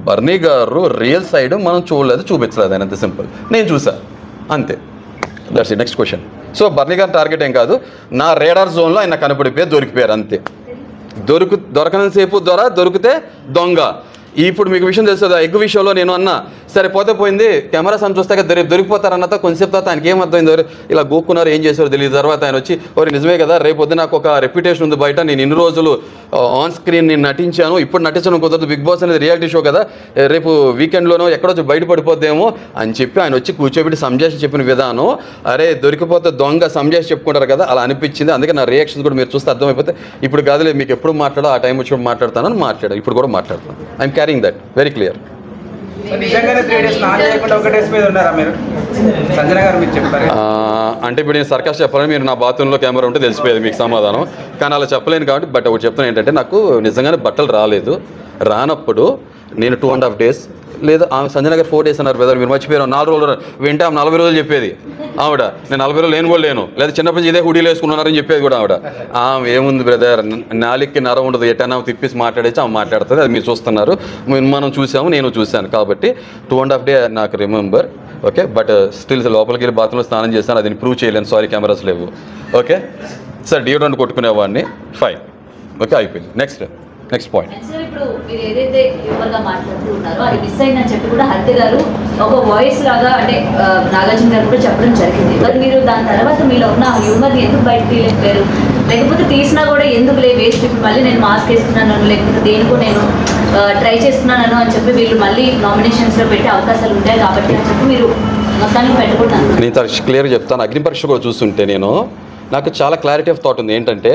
బర్నీ గారు రియల్ సైడ్ మనం చూడలేదు, చూపించలేదు, ఆయన అంతే సింపుల్. నేను చూసా అంతే. That's it. Next question. So Barney గారి టార్గెట్ ఏం కాదు, నా రేడార్ జోన్లో ఆయన కనపడిపోయి దొరికిపోయారు అంతే. దొరకనంతసేపు దొరికితే దొంగ. ఇప్పుడు మీకు విషయం తెలుస్తుంది, ఎగ్ విషయంలో నేను అన్నా సరే పోతే పోయింది, కెమెరాస్ అని చూస్తే దొరికిపోతారన్నతో కొంచెంసేపు తర్వాత ఆయనకి ఏమర్థమైంది, ఇలా గోక్కున్నారు ఏం చేశారో తెలియదు. తర్వాత ఆయన వచ్చి నిజమే కదా, రేపు పొద్దున నాకు ఒక రెప్యుటేషన్ ఉంది బయట, నేను ఇన్ని రోజులు ఆన్ స్క్రీన్ నేను నటించాను, ఇప్పుడు నటించడం కుదరదు, బిగ్ బాస్ అనేది రియాలిటీ షో కదా, రేపు వీకెండ్లోనో ఎక్కడో బయటపడిపోద్దేమో అని చెప్పి ఆయన వచ్చి కూర్చోబెట్టి సంజాషి చెప్పిన విధానం, అరే దొరికిపోతే దొంగ సంజాషి చెప్పుకుంటారు కదా, అలా అనిపించింది. అందుకే నా రియాక్షన్స్ కూడా మీరు చూస్తే అర్థమైపోతే ఇప్పుడు కాదులే మీకు ఎప్పుడు మాట్లాడో ఆ టైం వచ్చినప్పుడు మాట్లాడతానని మాట్లాడాను, ఇప్పుడు కూడా మాట్లాడతాను. I'm carrying that very clear. నిజంగానే 3 days స్నానం చేయకుండా ఒక డ్రెస్ మీద ఉన్నారా మీరు? సంజన గారు మీరు చెప్పారు అంటే ఇప్పుడు నేను సర్కాస్ చెప్పాలని మీరు నా బాత్రూంలో కెమెరా ఉంటే తెలిసిపోయేది మీకు సమాధానం, కానీ అలా చెప్పలేను కాబట్టి. బట్ ఒకటి చెప్తాను ఏంటంటే, నాకు నిజంగానే బట్టలు రానప్పుడు నేను 2.5 days లేదా ఆమె సంజన గారు 4 days అన్నారు బ్రదర్, మీరు మర్చిపోయారు 4 రోజులు వింటే ఆమె 40 రోజులు చెప్పేది ఆవిడ, నేను 40 రోజులు లేను కూడా లేను, లేదా చిన్నప్పటి నుంచి ఇదే హుడీలు వేసుకున్నారని చెప్పేది కూడా ఆవిడ. ఆమె ఏముంది బ్రదర్, నాలికి నరం ఉండదు, ఎటైనా తిప్పేసి మాట్లాడేసి ఆమె మాట్లాడుతుంది, అది మీరు చూస్తున్నారు, మనం చూసాము, నేను చూశాను. కాబట్టి 2.5 days నాకు రిమెంబర్. ఓకే, బట్ స్టిల్ లోపలికి వెళ్ళి బాత్రూంలో స్నానం చేశాను, అది ప్రూవ్ చేయలేను, సారీ కెమెరాస్ లేవు. ఓకే సార్, డియోడ్రెంట్ కొట్టుకునేవాడిని, ఫైన్. ఓకే అయిపోయింది. Next point. సార్, ఇప్పుడు మీరు ఏదైతే హ్యూమర్గా మాట్లాడుతూ ఉన్నారో అది మిస్ అయిందని చెప్పి కూడా హరిత గారు ఒక వాయిస్ లాగా అంటే నాగార్జున గారు కూడా చెప్పడం జరిగింది. మరి మీరు దాని తర్వాత మీలో ఉన్న హ్యూమర్ని ఎందుకు బయటకు తీయలేకపోయారు? లేకపోతే తీసినా కూడా ఎందుకు వేస్ట్, ఇప్పుడు మళ్ళీ నేను మాస్క్ వేసుకున్నాను లేకపోతే దేనికో నేను ట్రై చేస్తున్నాను అని చెప్పి వీళ్ళు మళ్ళీ నామినేషన్స్లో పెట్టే అవకాశాలు ఉంటాయి కాబట్టి అని చెప్పి మీరు మొత్తానికి పెట్టుకుంటాను. నేను క్లియర్గా చెప్తాను, అగ్ని పరీక్ష కూడా చూస్తుంటే నాకు చాలా క్లారిటీ ఆఫ్ థాట్ ఉంది. ఏంటంటే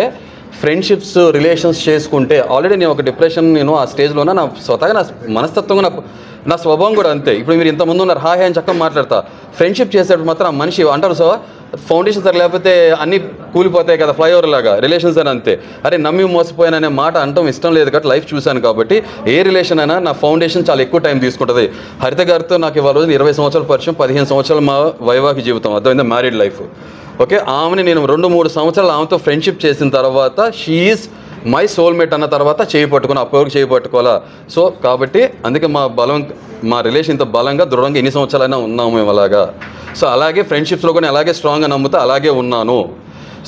ఫ్రెండ్షిప్స్ రిలేషన్స్ చేసుకుంటే ఆల్రెడీ నేను ఒక డిప్రెషన్, నేను ఆ స్టేజ్లోనే నా స్వతహాగా నా మనస్తత్వంగా నా స్వభావం కూడా అంతే. ఇప్పుడు మీరు ఇంతమంది ఉన్నారు, హాయ్ అని చక్కగా మాట్లాడతా, ఫ్రెండ్షిప్ చేసేటప్పుడు మాత్రం మనిషి అంటారు సో ఫౌండేషన్ సరే లేకపోతే అన్నీ కూలిపోతాయి కదా ఫ్లైఓవర్ లాగా, రిలేషన్స్ అని అంతే. అరే నమ్మి మోసపోయాననే మాట అంటాం ఇష్టం లేదు కాబట్టి లైఫ్ చూశాను కాబట్టి ఏ రిలేషన్ అయినా నా ఫౌండేషన్ చాలా ఎక్కువ టైం తీసుకుంటుంది. హరిత గారితో నాకు ఇవాళ రోజు 20 సంవత్సరాల పరిచయం, 15 సంవత్సరాలు మా వైవాహిక జీవితం, అర్థమైందా, మ్యారీడ్ లైఫ్. ఓకే, ఆమెని నేను 2-3 సంవత్సరాలు ఆమెతో ఫ్రెండ్షిప్ చేసిన తర్వాత షీ ఈజ్ మై సోల్మేట్ అన్న తర్వాత చేయి పట్టుకుని అప్పటివరకు చేయి పట్టుకోవాలా. సో కాబట్టి అందుకే మా రిలేషన్ ఇంత బలంగా దృఢంగా ఎన్ని సంవత్సరాలైనా ఉన్నాము మేము అలాగా. సో అలాగే ఫ్రెండ్షిప్స్లో కూడా అలాగే స్ట్రాంగ్గా నమ్ముతా అలాగే ఉన్నాను.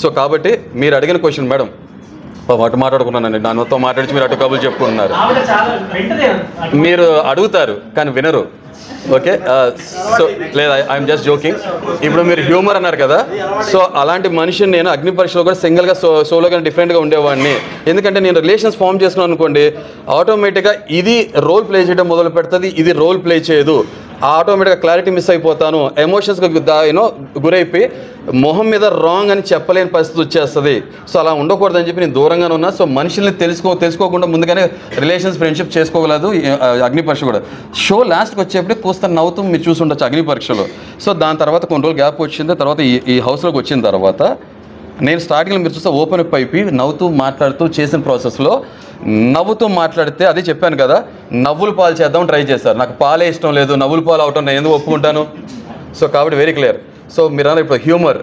సో కాబట్టి మీరు అడిగిన క్వశ్చన్ మేడం, అటు మాట్లాడుకున్నానండి, నాన్నతో మాట్లాడించి మీరు అటు కబులు చెప్పుకుంటున్నారు. మీరు అడుగుతారు కానీ వినరు. ఓకే సో లేదా ఐఎమ్ జస్ట్ జోకింగ్. ఇప్పుడు మీరు హ్యూమర్ అన్నారు కదా, సో అలాంటి మనిషిని నేను అగ్ని పరీక్షలో కూడా సింగిల్గా సోలోగా డిఫరెంట్గా ఉండేవాడిని. ఎందుకంటే నేను రిలేషన్స్ ఫామ్ చేసుకున్నాను అనుకోండి, ఆటోమేటిక్గా ఇది రోల్ ప్లే చేయడం మొదలు పెడుతుంది, ఇది రోల్ ప్లే చేయదు, ఆటోమేటిక్గా క్లారిటీ మిస్ అయిపోతాను, ఎమోషన్స్గా గురైపోయి మొహం మీద రాంగ్ అని చెప్పలేని పరిస్థితి వచ్చేస్తుంది. సో అలా ఉండకూడదని చెప్పి నేను దూరంగానే ఉన్నా. సో మనుషుల్ని తెలుసుకోకుండా ముందుగానే రిలేషన్స్ ఫ్రెండ్షిప్ చేసుకోగలదు అగ్ని పరీక్ష కూడా. షో లాస్ట్కి వచ్చేప్పుడు కూస్తా నవ్వుతూ మీరు చూసి ఉండొచ్చు అగ్ని పరీక్షలో. సో దాని తర్వాత కొన్ని రోజులు గ్యాప్ వచ్చింది, తర్వాత ఈ హౌస్లోకి వచ్చిన తర్వాత నేను స్టార్టింగ్లో మీరు చూస్తే ఓపెన్ అప్ అయిపోయి నవ్వుతూ మాట్లాడుతూ చేసిన ప్రాసెస్లో నవ్వుతూ మాట్లాడితే అదే చెప్పాను కదా, నవ్వులు పాలు చేద్దాం ట్రై చేశారు. నాకు పాలే ఇష్టం లేదు, నవ్వులు పాలు అవటం నేను ఎందుకు ఒప్పుకుంటాను. సో కాబట్టి వెరీ క్లియర్. సో మీరు అన్న ఇప్పుడు హ్యూమర్,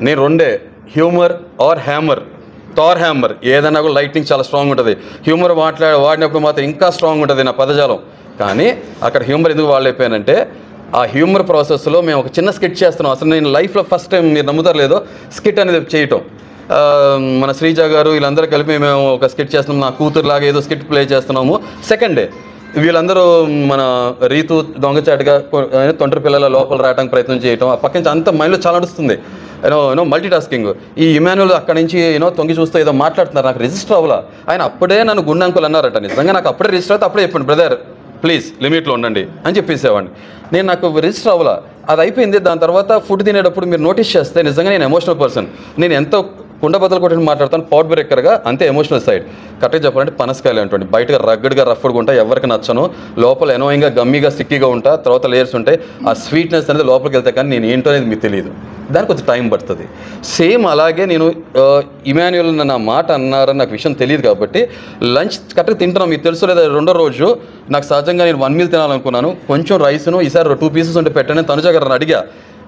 నేను రెండే, humour or hammer, Thor hammer, ఏదైనా కూడా లైటింగ్ చాలా స్ట్రాంగ్ ఉంటుంది, హ్యూమర్ వాడినప్పుడు మాత్రం ఇంకా స్ట్రాంగ్ ఉంటుంది నా పదజాలం. కానీ అక్కడ హ్యూమర్ ఎందుకు వాడలేకపోయానంటే ఆ హ్యూమర్ ప్రాసెస్లో మేము ఒక చిన్న స్కిట్ చేస్తున్నాం. అసలు నేను లైఫ్లో ఫస్ట్ టైం, మీరు నమ్ముతారు లేదో, స్కిట్ అనేది చేయటం. మన శ్రీజ గారు వీళ్ళందరూ కలిపి మేము ఒక స్కిట్ చేస్తున్నాము, నా కూతురులాగా ఏదో స్కిట్ ప్లే చేస్తున్నాము. సెకండ్ డే వీళ్ళందరూ మన రీతు దొంగచాటుగా తొంటరి పిల్లల లోపల రావడానికి ప్రయత్నం చేయటం, ఆ పక్క నుంచి అంత మైండ్లో చాలా నడుస్తుంది, యూనో మల్టీ టాస్కింగ్. ఈ ఇమాన్యుల్ అక్కడి నుంచి తొంగి చూస్తే ఏదో మాట్లాడుతున్నారు, నాకు రిజిస్టర్ అవ్వాలా. ఆయన అప్పుడే నన్ను గుండె అంకులు అన్నారట, నిజంగా నాకు అప్పుడే రిజిస్టర్ అయితే అప్పుడే చెప్పండి బ్రదర్ ప్లీజ్ లిమిట్లో ఉండండి అని చెప్పేసేవాడిని. నాకు రిజిస్టర్ అవ్వాలా, అది అయిపోయింది. దాని తర్వాత ఫుడ్ తినేటప్పుడు మీరు నోటీస్ చేస్తే నిజంగా నేను ఎమోషనల్ పర్సన్, నేను ఎంతో కుండ బద్దలు కొట్టి మాట్లాడతాను, పౌడ్ బ్రేకర్గా, అంతే ఎమోషనల్ సైడ్. కరెక్ట్గా చెప్పాలంటే పనసకాయలు అంటుంది, బయటగా రగ్గడ్గా రఫ్డ్గా ఉంటాయి, ఎవరికి నచ్చను, లోపల ఎనోయింగ్గా గమ్మీగా స్టిక్కీగా ఉంటా, తర్వాత లేయర్స్ ఉంటాయి. ఆ స్వీట్నెస్ అనేది లోపలికి వెళ్తే కానీ నేను ఏంటో అనేది మీకు తెలియదు, దానికి కొంచెం టైం పడుతుంది. సేమ్ అలాగే నేను ఇమాన్యుల్ నా మాట అన్నారని నాకు విషయం తెలియదు కాబట్టి లంచ్ కరెక్ట్గా తింటున్నాను, మీకు తెలుసు లేదా, రెండో రోజు నాకు సహజంగా నేను 1 meal తినాలనుకున్నాను, కొంచెం రైస్ను ఈసారి 2 pieces ఉంటే పెట్టండి తనుజ గారిని అడిగా.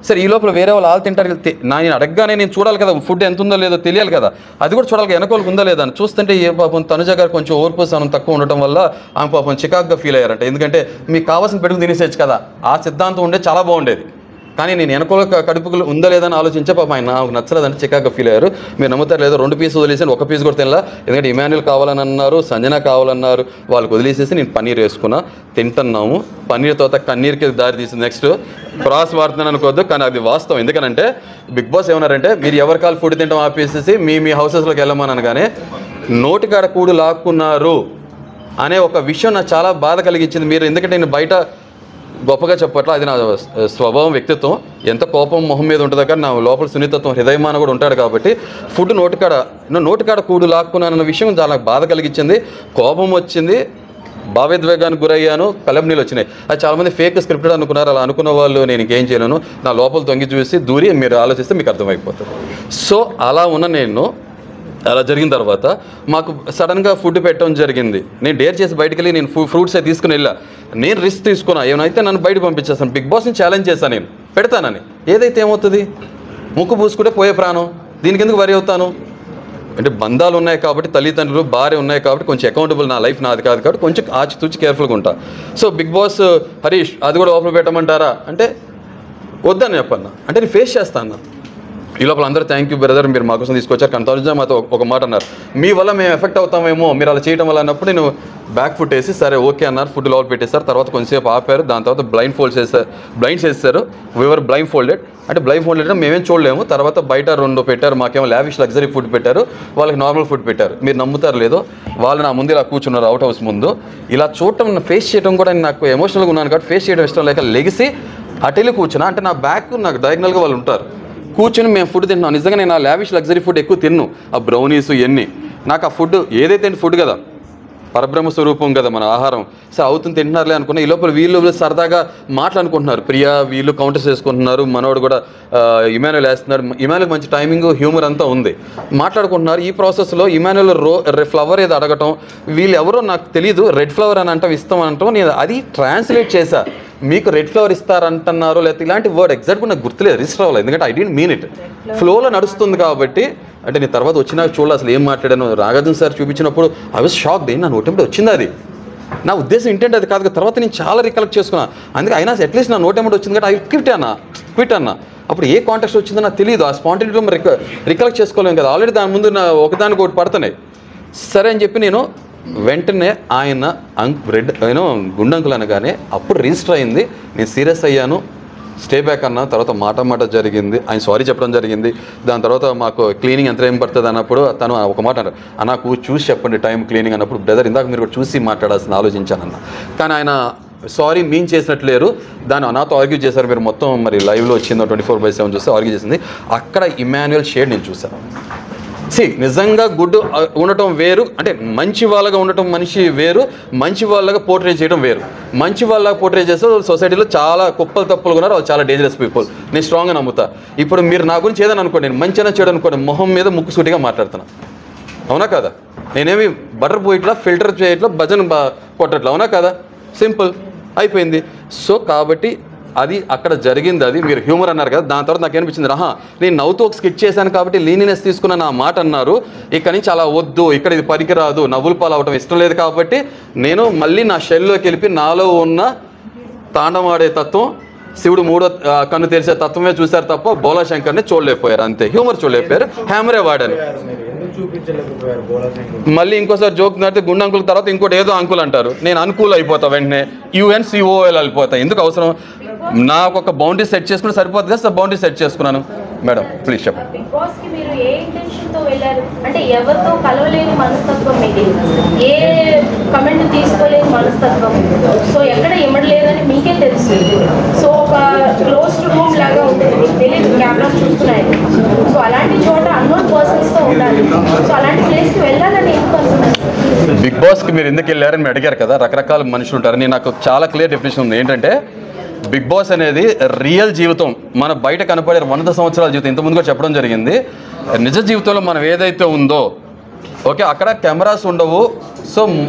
సరే ఈ లోపల వేరే వాళ్ళు తింటారు, నేను అడగగానే నేను చూడాలి కదా ఫుడ్ ఎంత ఉందో లేదో తెలియాలి కదా, అది కూడా చూడాలి వెనకోళ్ళకి ఉందా లేదా అని. చూస్తుంటే ఏ పాపం తనుజ గారు కొంచెం ఓర్పు సహనం తక్కువ ఉండటం వల్ల ఆమె పాపం చికాక్గా ఫీల్ అయ్యారంట. ఎందుకంటే మీకు కావాల్సిన పెట్టుకుని తినేసేచ్చు కదా, ఆ సిద్ధాంతం ఉండే చాలా బాగుండేది, కానీ నేను వెనకాల కడుపులు ఉందా లేదని ఆలోచించే పాప ఆయన నాకు నచ్చలేదని చికాగా ఫీల్ అయ్యారు. మీరు నమ్ముతారు లేదో 2 పీస్ వదిలేసాను, 1 పీస్ కూడా తినలా. ఎందుకంటే ఇమాన్యుల్ కావాలని అన్నారు, సంజన కావాలన్నారు, వాళ్ళకి వదిలేసేసి నేను పన్నీర్ వేసుకున్నా, తింటున్నాము. పన్నీర్ తర్వాత కన్నీర్కి దారి తీసింది. నెక్స్ట్ క్రాస్ వాడుతున్నాను అనుకోవద్దు, కానీ అది వాస్తవం. ఎందుకంటే బిగ్ బాస్ ఏమన్నారంటే మీరు ఎవరి కాలు ఫుడ్ తింటాం ఆపేసేసి మీ హౌసెస్లోకి వెళ్ళమని కానీ నోటికాడ కూడు లాక్కున్నారు అనే ఒక విషయం నాకు చాలా బాధ కలిగించింది. మీరు ఎందుకంటే నేను బయట గొప్పగా చెప్పట్లా, అది నా స్వభావం, వ్యక్తిత్వం. ఎంత కోపం మొహం మీద ఉంటుందో కానీ నా లోపల సున్నితత్వం, హృదయమాన కూడా ఉంటాడు. కాబట్టి ఫుడ్ నోటికాడ కూడు లాక్కున్నానన్న విషయం చాలా బాధ కలిగించింది, కోపం వచ్చింది, భావోద్వేగానికి గురయ్యాను, కళ్ళం నీళ్ళు వచ్చినాయి. అది చాలామంది ఫేక్ స్క్రిప్టెడ్ అనుకున్నారు. అలా అనుకున్న వాళ్ళు నేను ఇంకేం చేయలేను, నా లోపల తొంగి చూసి దూరి మీరు ఆలోచిస్తే మీకు అర్థమైపోతుంది. సో అలా ఉన్న నేను అలా జరిగిన తర్వాత మాకు సడన్గా ఫుడ్ పెట్టడం జరిగింది. నేను డేర్ చేసి బయటకు వెళ్ళి నేను ఫ్రూట్సే తీసుకుని వెళ్ళా. నేను రిస్క్ తీసుకున్నా, ఏమైతే నన్ను బయటకు పంపించేస్తాను. బిగ్ బాస్ని ఛాలెంజ్ చేశాను, నేను పెడతానని. ఏదైతే ఏమవుతుంది, ముక్కు పూసుకుంటే పోయే ప్రాణం, దీనికి ఎందుకు వరి అవుతాను అంటే బంధాలు ఉన్నాయి కాబట్టి, తల్లిదండ్రులు భార్య ఉన్నాయి కాబట్టి కొంచెం అకౌంటబుల్, నా లైఫ్ నాది కాదు కాబట్టి కొంచెం ఆచితూచి కేర్ఫుల్గా ఉంటా. సో బిగ్ బాస్ హరీష్ అది కూడా ఓపెన్ పెట్టమంటారా అంటే వద్దని చెప్పన్నా, అంటే నేను ఫేస్ చేస్తాను. ఈ లోపల అందరూ థ్యాంక్ యూ బ్రదర్, మీరు మా కోసం తీసుకొచ్చారు. కానీ తనుజ మాతో ఒక మాట అన్నారు, మీ వల్ల మేము ఎఫెక్ట్ అవుతామేమో మీరు అలా చేయడం వల్ల అన్నప్పుడు నేను బ్యాక్ ఫుట్ వేసి సరే ఓకే అన్నారు. ఫుడ్ లోపల పెట్టేశారు. తర్వాత కొంచెంసేపు ఆపారు. దాని తర్వాత బ్లైండ్స్ వేస్తారు. We were blindfolded. అంటే బ్లైండ్ ఫోల్డెడ్ మేమేం చూడలేము. తర్వాత బయట 2 పెట్టారు, మాకేమో లావిష్ లగ్జరీ ఫుడ్ పెట్టారు, వాళ్ళకి నార్మల్ ఫుడ్ పెట్టారు. మీరు నమ్ముతారు లేదో, వాళ్ళు నా ముందు ఇలా కూర్చున్నారు అవుట్ హౌస్ ముందు. ఇలా చూడటం, ఫేస్ చేయడం కూడా నాకు ఎమోషనల్గా ఉన్నాను కాబట్టి ఫేస్ చేయడం ఇష్టం లేక లెగిసి అటెళ్ళి కూర్చున్నా. అంటే నా బ్యాక్ నాకు డయాగ్నల్గా వాళ్ళు ఉంటారు, కూర్చొని మేము ఫుడ్ తింటున్నాం. నిజంగా నేను ఆ లావిష్ లగ్జరీ ఫుడ్ ఎక్కువ తిన్ను, ఆ బ్రౌనీస్ ఇవన్నీ. నాకు ఆ ఫుడ్ ఏదైతే ఫుడ్ కదా, పరబ్రహ్మ స్వరూపం కదా మన ఆహారం. సో అవుతుంది తింటున్నారులే అనుకున్నా. ఈ లోపల వీళ్ళు సరదాగా మాట్లాడుకుంటున్నారు. ప్రియా వీళ్ళు కౌంటర్స్ వేసుకుంటున్నారు, మనోడు కూడా ఇమాన్యుల్ వేస్తున్నాడు. ఇమాన్యుల్ మంచి టైమింగ్, హ్యూమర్ అంతా ఉంది, మాట్లాడుకుంటున్నారు. ఈ ప్రాసెస్లో ఇమాన్యుల్ ఫ్లవర్ ఏదో అడగటం, వీళ్ళు ఎవరో నాకు తెలియదు, రెడ్ ఫ్లవర్ అని అంటాం, ఇస్తాం అంటాం. నేను అది ట్రాన్స్లేట్ చేశా, మీకు రెడ్ ఫ్లవర్ ఇస్తారంటున్నారు లేకపోతే ఇలాంటి వర్డ్ ఎగ్జాక్ట్గా నాకు గుర్తులేదు, రిజిస్టర్ అవ్వలేదు. ఎందుకంటే ఐ డెంట్ మీన్ ఇట్, ఫ్లోలో నడుస్తుంది కాబట్టి. అంటే నేను తర్వాత వచ్చినా చూడాలి అసలు ఏం మాట్లాడాను. నాగార్జున సార్ చూపించినప్పుడు ఐ వాజ్ షాక్, దేని నా నోటెంబడి వచ్చింది, అది నా ఉద్దేశం ఇంటెంట్ అది కాదు. తర్వాత నేను చాలా రికలెక్ట్ చేసుకున్నాను. అందుకే అయినా అట్లీస్ట్ నా నోటెంబడి వచ్చింది కాబట్టి ఐ క్విట్ అన్నా. అప్పుడు ఏ కాంటెక్స్ట్ వచ్చిందో నాకు తెలియదు, ఆ స్పాంటేనిటీలో రికలెక్ట్ చేసుకోలేము కదా. ఆల్రెడీ దాని ముందు నా ఒకదానికి ఒకటి పడుతున్నాయి. సరే అని చెప్పి నేను వెంటనే ఆయన గుండంకులు అనగానే అప్పుడు రిజిస్టర్ అయింది. నేను సీరియస్ అయ్యాను, స్టే బ్యాక్ అన్న. తర్వాత మాట జరిగింది, ఆయన సారీ చెప్పడం జరిగింది. దాని తర్వాత మాకు క్లీనింగ్ ఎంత ఏం పడుతుంది అన్నప్పుడు తను ఒక మాట అన్నారు, నాకు చూసి చెప్పండి టైం క్లీనింగ్ అన్నప్పుడు. బ్రదర్ ఇందాక మీరు కూడా చూసి మాట్లాడాల్సిన ఆలోచించానన్న. కానీ ఆయన సారీ మీన్ చేసినట్లేరు, దాన్ని నాతో ఆర్గ్యూ చేశారు. మీరు మొత్తం మరి లైవ్లో వచ్చిందో 24/7 చూస్తే ఆర్గ్యూ చేసింది. అక్కడ ఇమాన్యుల్ షేడ్ నేను చూశాను. నిజంగా గుడ్ ఉండటం వేరు, అంటే మంచి వాళ్ళగా ఉండటం మనిషి వేరు, మంచి వాళ్ళగా పోర్ట్రేట్ చేయడం వేరు. మంచి వాళ్ళగా పోర్ట్రేట్ చేస్తే సొసైటీలో చాలా కుప్పలు తప్పులు ఉన్నారు, వాళ్ళు చాలా డేంజరస్ పీపుల్. నేను స్ట్రాంగ్గా నమ్ముతా. ఇప్పుడు మీరు నా గురించి ఏదని అనుకోండి, నేను మంచిగా చేయడం అనుకోండి, మొహం మీద ముక్కు సూటిగా మాట్లాడుతున్నా, అవునా కదా? నేనేమి బటర్ పోయిట్లా ఫిల్టర్ చేయట్లా భజన కొట్టట్లా, అవునా కదా? సింపుల్ అయిపోయింది. సో కాబట్టి అది అక్కడ జరిగింది. అది మీరు హ్యూమర్ అన్నారు కదా, దాని తర్వాత నాకు అనిపించింది, నేను నవ్వుతూ ఒక స్కిట్ చేశాను కాబట్టి లీనినెస్ తీసుకున్న నా మాట అన్నారు. ఇక్కడ నుంచి అలా వద్దు, ఇక్కడ ఇది పనికిరాదు, నవ్వులు పాలు అవటం ఇష్టం లేదు కాబట్టి నేను మళ్ళీ నా షెల్లోకి వెళ్ళి నాలో ఉన్న తాండవాడే తత్వం, శివుడు 3వ కన్ను తెరిచే తత్వమే చూశారు తప్ప బోలాశంకర్ని చూడలేకపోయారు. అంతే, హ్యూమర్ చూడలేకపోయారు, హ్యామరే వాడాను. మళ్ళీ ఇంకోసారి జోక్ నడితే గుండె అంకుల్ తర్వాత ఇంకోటి ఏదో అంకుల్ అంటారు, నేను అనుకూల్ అయిపోతా, వెంటనే UNCOL వెళ్ళిపోతా. ఎందుకు అవసరం? నాకు ఒక బౌండరీ సెట్ చేసుకుని సరిపోతుంది కదా, బౌండరీ సెట్ చేసుకున్నాను. మేడం ప్లీజ్ చెప్పండి. బిగ్ బాస్ కి మీరు ఏ ఇంటెన్షన్ తో వెళ్ళారు? అంటే ఎవరితో కలవలేని మనస్తత్వం మీది, ఏ కమెంట్ తీసుకోలేని మనస్తత్వం, సో ఎక్కడ ఇమ్మడలేదని మీకే తెలుసు. సో ఒక క్లోజ్డ్ రూమ్ లాగా ఉంటుంది, మీకు తెలియదు, కెమెరా చూస్తున్నాయి. సో అలాంటి చోట అన్నోన్ పర్సన్స్ తో ఉండాలి. సో అలాంటి ప్లేస్ కి వెళ్ళాలని ఎందుకు అనుకున్నారు? బిగ్ బాస్కి మీరు ఎందుకు వెళ్ళారని మీరు అడిగారు కదా, రకరకాల మనుషులు ఉంటారు. నేను నాకు చాలా క్లియర్ డెఫినేషన్ ఉంది. ఏంటంటే బిగ్ బాస్ అనేది రియల్ జీవితం, మన బయట కనపడే 100 సంవత్సరాల జీవితం. ఇంతకుముందు కూడా చెప్పడం జరిగింది, నిజ జీవితంలో మనం ఏదైతే ఉందో ఓకే, అక్కడ కెమెరాస్ ఉండవు. సో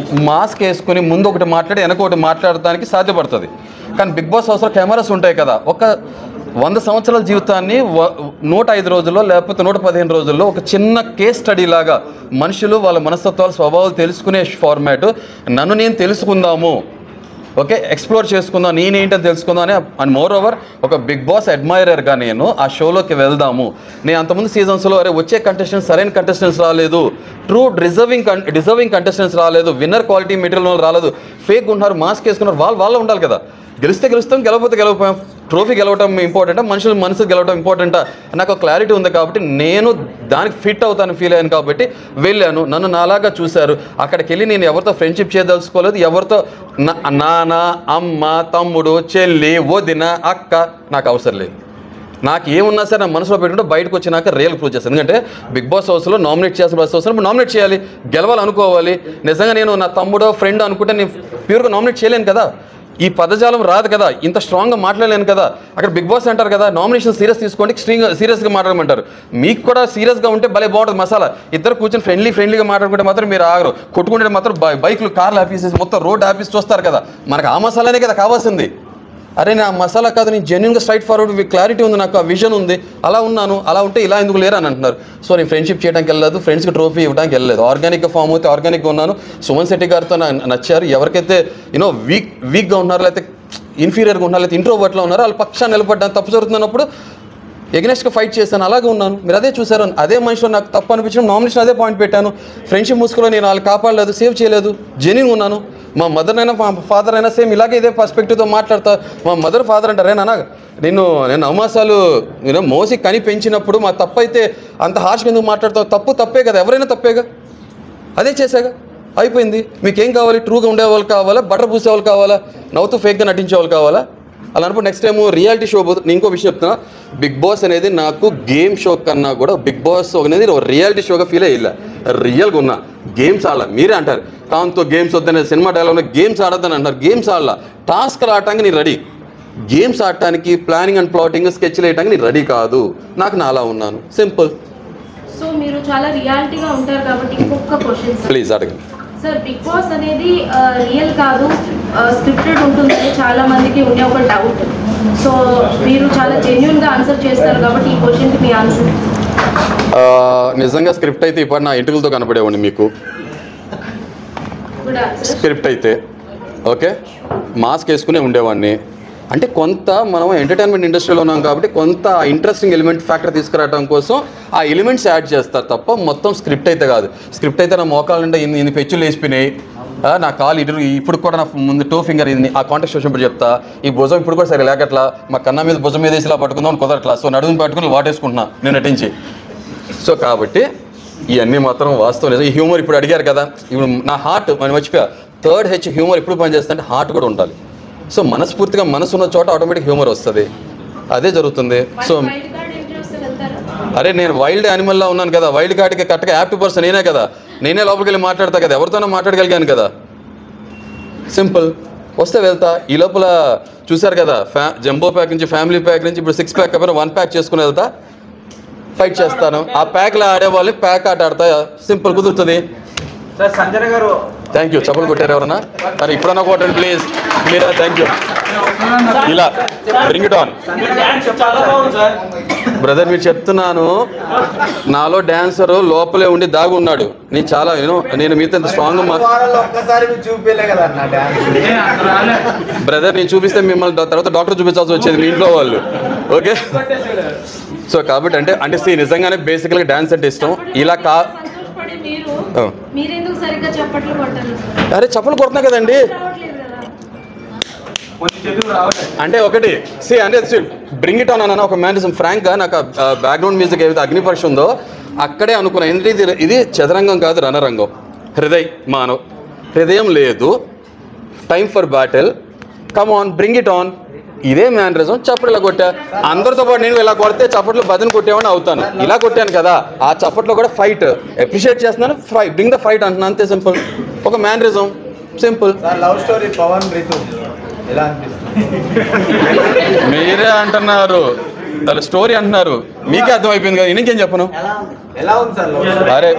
మాస్క్ వేసుకుని ముందు ఒకటి మాట్లాడి వెనక ఒకటి మాట్లాడడానికి సాధ్యపడుతుంది. కానీ బిగ్ బాస్ హౌస్లో కెమెరాస్ ఉంటాయి కదా, ఒక 100 సంవత్సరాల జీవితాన్ని 105 రోజుల్లో లేకపోతే 115 రోజుల్లో ఒక చిన్న కేస్ స్టడీ లాగా మనుషులు వాళ్ళ మనస్తత్వాలు స్వభావాలు తెలుసుకునే ఫార్మాట్. నన్ను నేను తెలుసుకుందాము, ఓకే, ఎక్స్ప్లోర్ చేసుకుందాం, నేనేంటని తెలుసుకుందాం అని. అండ్ మోర్ ఓవర్ ఒక బిగ్ బాస్ అడ్మైరర్గా నేను ఆ షోలోకి వెళ్దాము. నేను అంతకుముందు సీజన్స్లో అరే వచ్చే కంటెస్టెంట్స్ సరైన కంటెస్టెంట్స్ రాలేదు, ట్రూ డిజర్వింగ్ కంటెస్టెంట్స్ రాలేదు, విన్నర్ క్వాలిటీ మెటీరియల్ రాలేదు, ఫేక్ ఉన్నారు, మాస్క్ వేసుకున్నారు, వాళ్ళు ఉండాలి కదా. గెలిస్తే గెలుస్తాం, గెలవకపోతే గెలవపోయాం. ట్రోఫీ గెలవటం ఇంపార్టెంటా, మనుషుల మనసు గెలవటం ఇంపార్టెంటా, నాకు ఒక క్లారిటీ ఉంది కాబట్టి నేను దానికి ఫిట్ అవుతాను ఫీల్ అయ్యాను కాబట్టి వెళ్ళాను. నన్ను నాలాగా చూశారు. అక్కడికి వెళ్ళి నేను ఎవరితో ఫ్రెండ్షిప్ చేయదలుచుకోలేదు, ఎవరితో నాన్న, అమ్మ, తమ్ముడు, చెల్లి, వదిన, అక్క నాకు అవసరం లేదు. నాకు ఏమున్నా సరే నా మనసులో పెట్టుకుంటే బయటకు వచ్చినాక రియల్ ప్రూవ్ చేస్తాను. ఎందుకంటే బిగ్ బాస్ హౌస్లో నామినేట్ చేయాల్సిన బస్ హౌస్లో నామినేట్ చేయాలి, గెలవాలనుకోవాలి. నిజంగా నేను నా తమ్ముడో ఫ్రెండ్ అనుకుంటే నేను ప్యూర్గా నామినేట్ చేయలేను కదా, ఈ పదజాలం రాదు కదా, ఇంత స్ట్రాంగ్గా మాట్లాడలేను కదా. అక్కడ బిగ్ బాస్ అంటారు కదా నామినేషన్ సీరియస్ తీసుకోండి, సీరియస్గా మాట్లాడమంటారు. మీకు కూడా సీరియస్గా ఉంటే భలే బాగుంటుంది మసాలా. ఇద్దరు కూర్చొని ఫ్రెండ్లీగా మాట్లాడుకుంటే మాత్రం మీరు ఆగరు, కొట్టుకుంటే మాత్రం బైక్లు కార్లు ఆఫీసెస్ మొత్తం రోడ్ ఆఫీస్ చూస్తారు కదా. మనకు ఆ మసాలానే కదా కావాల్సింది. అరే నా మసాలా కాదు, నేను జెన్యున్గా స్ట్రైట్ ఫార్వర్డ్ క్లారిటీ ఉంది, నాకు ఆ విజన్ ఉంది, అలా ఉన్నాను, అలా ఉంటే ఇలా ఎందుకు లేరు అని అంటున్నారు. సో నేను ఫ్రెండ్షిప్ చేయడానికి వెళ్ళలేదు, ఫ్రెండ్స్కి ట్రోఫీ ఇవ్వడానికి వెళ్ళలేదు, ఆర్గానిక్గా ఫామ్ అవుతే ఆర్గానిక్గా ఉన్నాను. సుమన్ శెట్టి గారితో నచ్చారు. ఎవరికైతే వీక్గా ఉన్నారో, లేకపోతే ఇన్ఫీరియర్గా ఉన్నారో, లేకపోతే ఇంట్రోవర్ట్లో ఉన్నారో వాళ్ళ పక్షాన్ని నిలబడ్డాను. తప్పు జరుగుతున్నప్పుడు ఎగ్నెస్ట్గా ఫైట్ చేశాను, అలాగే ఉన్నాను. మీరు అదే చూసారు. అదే మనిషిలో నాకు తప్పు అనిపించడం నామినేషన్ అదే పాయింట్ పెట్టాను. ఫ్రెండ్షిప్ ముసుగులో నేను వాళ్ళు కాపాడలేదు, సేవ్ చేయలేదు, జెన్యూన్ ఉన్నాను. మా మదర్ అయినా మా ఫాదర్ అయినా సేమ్ ఇలాగే ఇదే పర్స్పెక్టివ్తో మాట్లాడతా. మా మదర్ ఫాదర్ అంటారే నాన్న నేను అవమాసాలు మోసి కని పెంచినప్పుడు మా తప్పు అయితే అంత హార్ష్గా ఎందుకు మాట్లాడతావు, తప్పే కదా, ఎవరైనా తప్పేగా, అదే చేశాగా, అయిపోయింది. మీకేం కావాలి, ట్రూగా ఉండేవాళ్ళు కావాలా, బటర్ పూసేవాళ్ళు కావాలా, నవ్వుతూ ఫేక్గా నటించేవాళ్ళు కావాలా? అలా అనుకో. నెక్స్ట్ టైము రియాలిటీ షో పోతుంది. నేను ఇంకో విషయం చెప్తున్నా, బిగ్ బాస్ అనేది నాకు గేమ్ షో కన్నా కూడా బిగ్ బాస్ అనేది రియాలిటీ షోగా ఫీల్ అయ్యి రియల్గా ఉన్నా. గేమ్స్ ఆడాల, మీరే అంటారు కాంతో గేమ్స్ వద్దనే సినిమా డైలాగ్లో గేమ్స్ ఆడొద్దని అంటారు. గేమ్స్ ఆడాల, టాస్క్లు ఆడటానికి నేను రెడీ, గేమ్స్ ఆడటానికి ప్లానింగ్ అండ్ ప్లాటింగ్ స్కెచ్లు వేయడానికి నేను రెడీ కాదు. నాకు నా అలా ఉన్నాను, సింపుల్. సో మీరు చాలా రియాలిటీగా ఉంటారు కాబట్టి ఇంకొక క్వశ్చన్ ప్లీజ్ అడగండి సార్. బిగ్ బాస్ అనేది రియల్ కాదు, స్క్రిప్టెడ్ ఉంటుందని చాలా మందికి ఉండే ఒక డౌట్. సో మీరు చాలా జెన్యున్గా ఆన్సర్ చేస్తారు కాబట్టి ఈ క్వశ్చన్కి మీ ఆన్సర్. నిజంగా స్క్రిప్ట్ అయితే ఇప్పుడు నా ఇంటర్వ్యూతో కనపడేవాడిని మీకు. స్క్రిప్ట్ అయితే ఓకే, మాస్క్ వేసుకునే ఉండేవాడిని. అంటే కొంత మనం ఎంటర్టైన్మెంట్ ఇండస్ట్రీలో ఉన్నాం కాబట్టి కొంత ఇంట్రెస్టింగ్ ఎలిమెంట్ ఫ్యాక్టర్ తీసుకురావడం కోసం ఆ ఎలిమెంట్స్ యాడ్ చేస్తారు తప్ప మొత్తం స్క్రిప్ట్ అయితే కాదు. స్క్రిప్ట్ అయితే నా మోకాలు నిండా ఇన్ని పెచ్చులు వేసిపోయినాయి, నా కాలు ఇప్పుడు కూడా నా ముందు టో ఫింగర్ ఇది, ఆ కాంటెక్స్ట్ వచ్చినప్పుడు చెప్తా. ఈ భుజం ఇప్పుడు కూడా సరే లేకట్లా, మా కన్నా మీద భుజం మీద వేసి ఇలా పట్టుకుందాం కుదరట్లా. సో నడుముని పట్టుకుని వాటేసుకుంటున్నా నేను నటించి. సో కాబట్టి ఇవన్నీ మాత్రం వాస్తవం లేదు. ఈ హ్యూమర్ ఇప్పుడు అడిగారు కదా, ఇప్పుడు నా హార్ట్ మనం మర్చిపోయా, థర్డ్ హెచ్ హ్యూమర్ ఎప్పుడు పనిచేస్తుంటే హార్ట్ కూడా ఉండాలి. సో మనస్ఫూర్తిగా మనసు ఉన్న చోట ఆటోమేటిక్ హ్యూమర్ వస్తుంది, అదే జరుగుతుంది. సో అరే నేను వైల్డ్ యానిమల్లా ఉన్నాను కదా, వైల్డ్ కార్డ్కి కరెక్ట్గా యాప్ట్ పర్సన్ నేనే కదా, నేనే లోపలికి వెళ్ళి మాట్లాడతా కదా, ఎవరితోనో మాట్లాడగలిగాను కదా, సింపుల్. వస్తే వెళ్తా. ఈ లోపల చూశారు కదా, జంబో ప్యాక్ నుంచి ఫ్యామిలీ ప్యాక్ నుంచి ఇప్పుడు 6 ప్యాక్ కాబట్టి 1 ప్యాక్ చేసుకుని వెళ్తా, ఫైట్ చేస్తాను. ఆ ప్యాక్లో ఆడేవాళ్ళని ప్యాక్ ఆట ఆడతా, సింపుల్, కుదురుతుంది. సంజయ్ గారు థ్యాంక్ యూ. చెప్పలు కొట్టారు ఎవరన్నా? అరే ఇప్పుడన్నా కొట్టండి ప్లీజ్ మీరా. Thank you. ఇలా బ్రింగ్ ఇట్ ఆన్ బ్రదర్. మీరు చెప్తున్నాను, నాలో డాన్సర్ లోపలే ఉండి దాగు ఉన్నాడు. నేను చాలా నేను మీతో ఎంత స్ట్రాంగ్ బ్రదర్, నేను చూపిస్తే మిమ్మల్ని తర్వాత డాక్టర్ చూపించాల్సి వచ్చేది మీ ఇంట్లో వాళ్ళు. ఓకే, సో కాబట్టి అంటే నిజంగానే బేసికల్గా డాన్స్ అంటే ఇష్టం. ఇలా అరే చప్పలు కొడుతున్నా కదండి. అంటే ఒకటి అంటే బ్రింగ్ ఇట్ ఆన్ అన్న ఒక మ్యానిజం. ఫ్రాంక్గా నాకు బ్యాక్గ్రౌండ్ మ్యూజిక్ ఏదైతే అగ్నిపరీక్ష ఉందో అక్కడే అనుకున్నా, ఎందుకంటే ఇది చదరంగం కాదు రణరంగం. మానవ్ హృదయం లేదు, time for battle, come on bring it on. ఇదే మ్యానరిజం. చప్పట్లు ఇలా కొట్టా, అందరితో పాటు నేను ఇలా కొడితే చప్పట్లు బదిని కొట్టేవాడిని అవుతాను. ఇలా కొట్టాను కదా, ఆ చప్పట్లో కూడా ఫైట్ అప్రిషియేట్ చేస్తున్నాను, బ్రింగ్ ద ఫైట్ అంటున్నాను, అంతే సింపుల్. ఒక mannerism, simple. Love story Pawan Ritu ఎలా అనిపిస్తుంది? మీరే అంటున్నారు, తన స్టోరీ అంటున్నారు, మీకే అర్థమైపోయింది కదా, ఇంకేం చెప్పను. ఎలా ఉంది సార్? అరే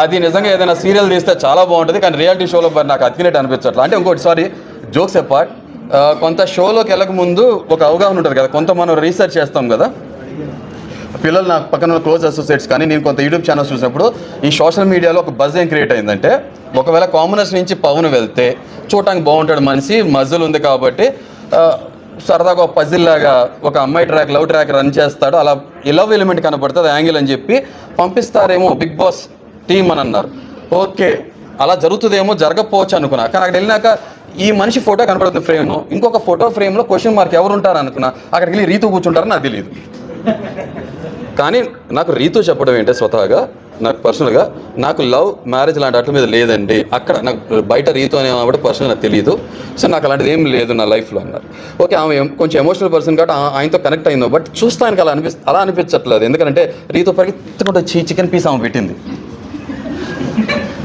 అది నిజంగా ఏదైనా సీరియల్ తీస్తే చాలా బాగుంటుంది, కానీ రియాలిటీ షోలో నాకు అతికినట్టు అనిపించట్లా. అంటే ఇంకోటి సారీ, జోక్స్ అపార్ట్, కొంత షోలోకి వెళ్ళక ముందు ఒక అవగాహన ఉంటుంది కదా, కొంత మనం రీసెర్చ్ చేస్తాం కదా. పిల్లలు నాకు పక్కన క్లోజ్ అసోసియేట్స్ కానీ నేను కొంత యూట్యూబ్ ఛానల్స్ చూసినప్పుడు ఈ సోషల్ మీడియాలో ఒక బజ్ ఏం క్రియేట్ అయిందంటే, ఒకవేళ కామనర్స్ నుంచి పవన్ వెళ్తే చూడటానికి బాగుంటాడు, మనిషి మజిల్ ఉంది కాబట్టి సరదాగా ఒక పజిల్ లాగా ఒక అమ్మాయి ట్రాక్ లవ్ ట్రాక్ రన్ చేస్తాడు, అలా లవ్ ఎలిమెంట్ కనపడుతుంది యాంగిల్ అని చెప్పి పంపిస్తారేమో బిగ్ బాస్ టీమ్ అని అన్నారు. ఓకే, అలా జరుగుతుందేమో, జరగకపోవచ్చు అనుకున్నా. కానీ అక్కడ వెళ్ళినాక ఈ మనిషి ఫోటో కనపడుతుంది ఫ్రేమ్, ఇంకొక ఫోటో ఫ్రేమ్లో క్వశ్చన్ మార్క్ ఎవరు ఉంటారు అనుకున్నా. అక్కడికి వెళ్ళి రీతు కూర్చుంటారని నాకు తెలియదు. కానీ నాకు రీతు చెప్పడం ఏంటంటే స్వతహాగా నాకు పర్సనల్గా నాకు లవ్ మ్యారేజ్ లాంటి అట్ల మీద లేదండి, అక్కడ నాకు బయట రీతు అనే ఆవిడ పర్సనల్ నాకు తెలియదు, సో నాకు అలాంటిది ఏం లేదు నా లైఫ్లో అన్నారు. ఓకే, ఆమె కొంచెం ఎమోషనల్ పర్సన్ కాబట్టి ఆయనతో కనెక్ట్ అయిందో, బట్ చూస్తానికి అలా అనిపించట్లేదు. ఎందుకంటే రీతు పరిగెత్తుకుంటే చికెన్ పీస్ ఆమె పెట్టింది.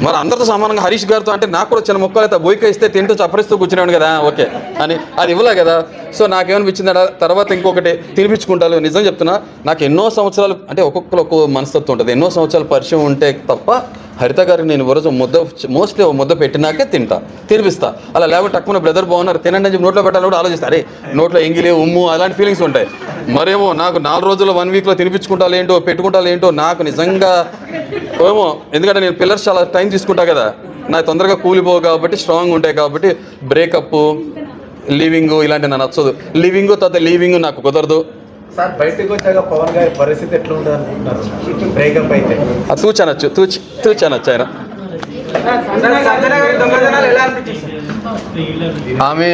మరి అందరితో సమానంగా హరీష్ గారితో అంటే నాకు కూడా చిన్న ముక్కలు అయితే బొయ్యిక ఇస్తే తింటూ చప్పరిస్తూ కూర్చునేవాడు కదా, ఓకే అని అది ఇవ్వలే కదా. సో నాకేమనిపించింది తర్వాత ఇంకొకటి తినిపించుకుంటాను. నిజం చెప్తున్నా, నాకు ఎన్నో సంవత్సరాలు అంటే ఒక్కొక్కరు ఒక్కో మనస్తత్వం ఉంటుంది, ఎన్నో సంవత్సరాలు పరిచయం ఉంటే తప్ప హరిత గారికి నేను రోజు మోస్ట్లీ ముద్ద పెట్టినాకే తినిపిస్తా. అలా లేకపోతే తక్కువ బ్రదర్ బాగున్నారు తినండి అని చెప్పి నోట్లో పెట్టాలని కూడా ఆలోచిస్తా. అరే నోట్లో ఎంగిలే ఉమ్ము అలాంటి ఫీలింగ్స్ ఉంటాయి. మరేమో నాకు 4 రోజుల్లో 1 వీక్లో తినిపించుకుంటాలేంటో పెట్టుకుంటాలేంటో నాకు నిజంగా ఏమో. ఎందుకంటే నేను పిల్లర్స్ చాలా టైం తీసుకుంటా కదా, నాకు తొందరగా కూలిపోవు కాబట్టి, స్ట్రాంగ్ ఉంటాయి కాబట్టి. బ్రేకప్ లివింగ్ ఇలాంటి నాకు నచ్చదు. లివింగ్ తర్వాత లీవింగ్ నాకు కుదరదు. సార్ బయటకు వచ్చాక పవన్ గారి పరిస్థితి ఎట్లా ఉంటుంది అనుకుంటున్నారు? బ్రేకప్ అయితే అది తూచనొచ్చు ఆయన. ఆమె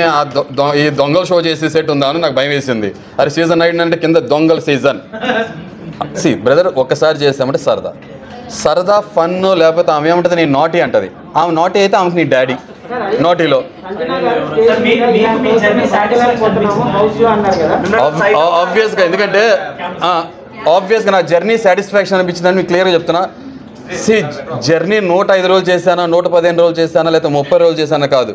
ఈ దొంగల షో చేసే సెట్ ఉందా అని నాకు భయం వేసింది. అది సీజన్ 9 అంటే కింద దొంగల సీజన్. బ్రదర్ ఒక్కసారి చేసామంటే సరదా ఫన్, లేకపోతే ఆమె ఏమంటుంది నేను నాటీ అంటది. ఆమె నాటీ అయితే ఆమెకు నీ డాడీ నాటీలో. ఆబ్వియస్గా ఎందుకంటే ఆబ్వియస్గా నా జర్నీ సాటిస్ఫాక్షన్ అనిపించిందని మీకు క్లియర్గా చెప్తున్నా. జర్నీ 105 రోజులు చేశానా, 115 రోజులు చేశానా, లేకపోతే 30 రోజులు చేశానా కాదు,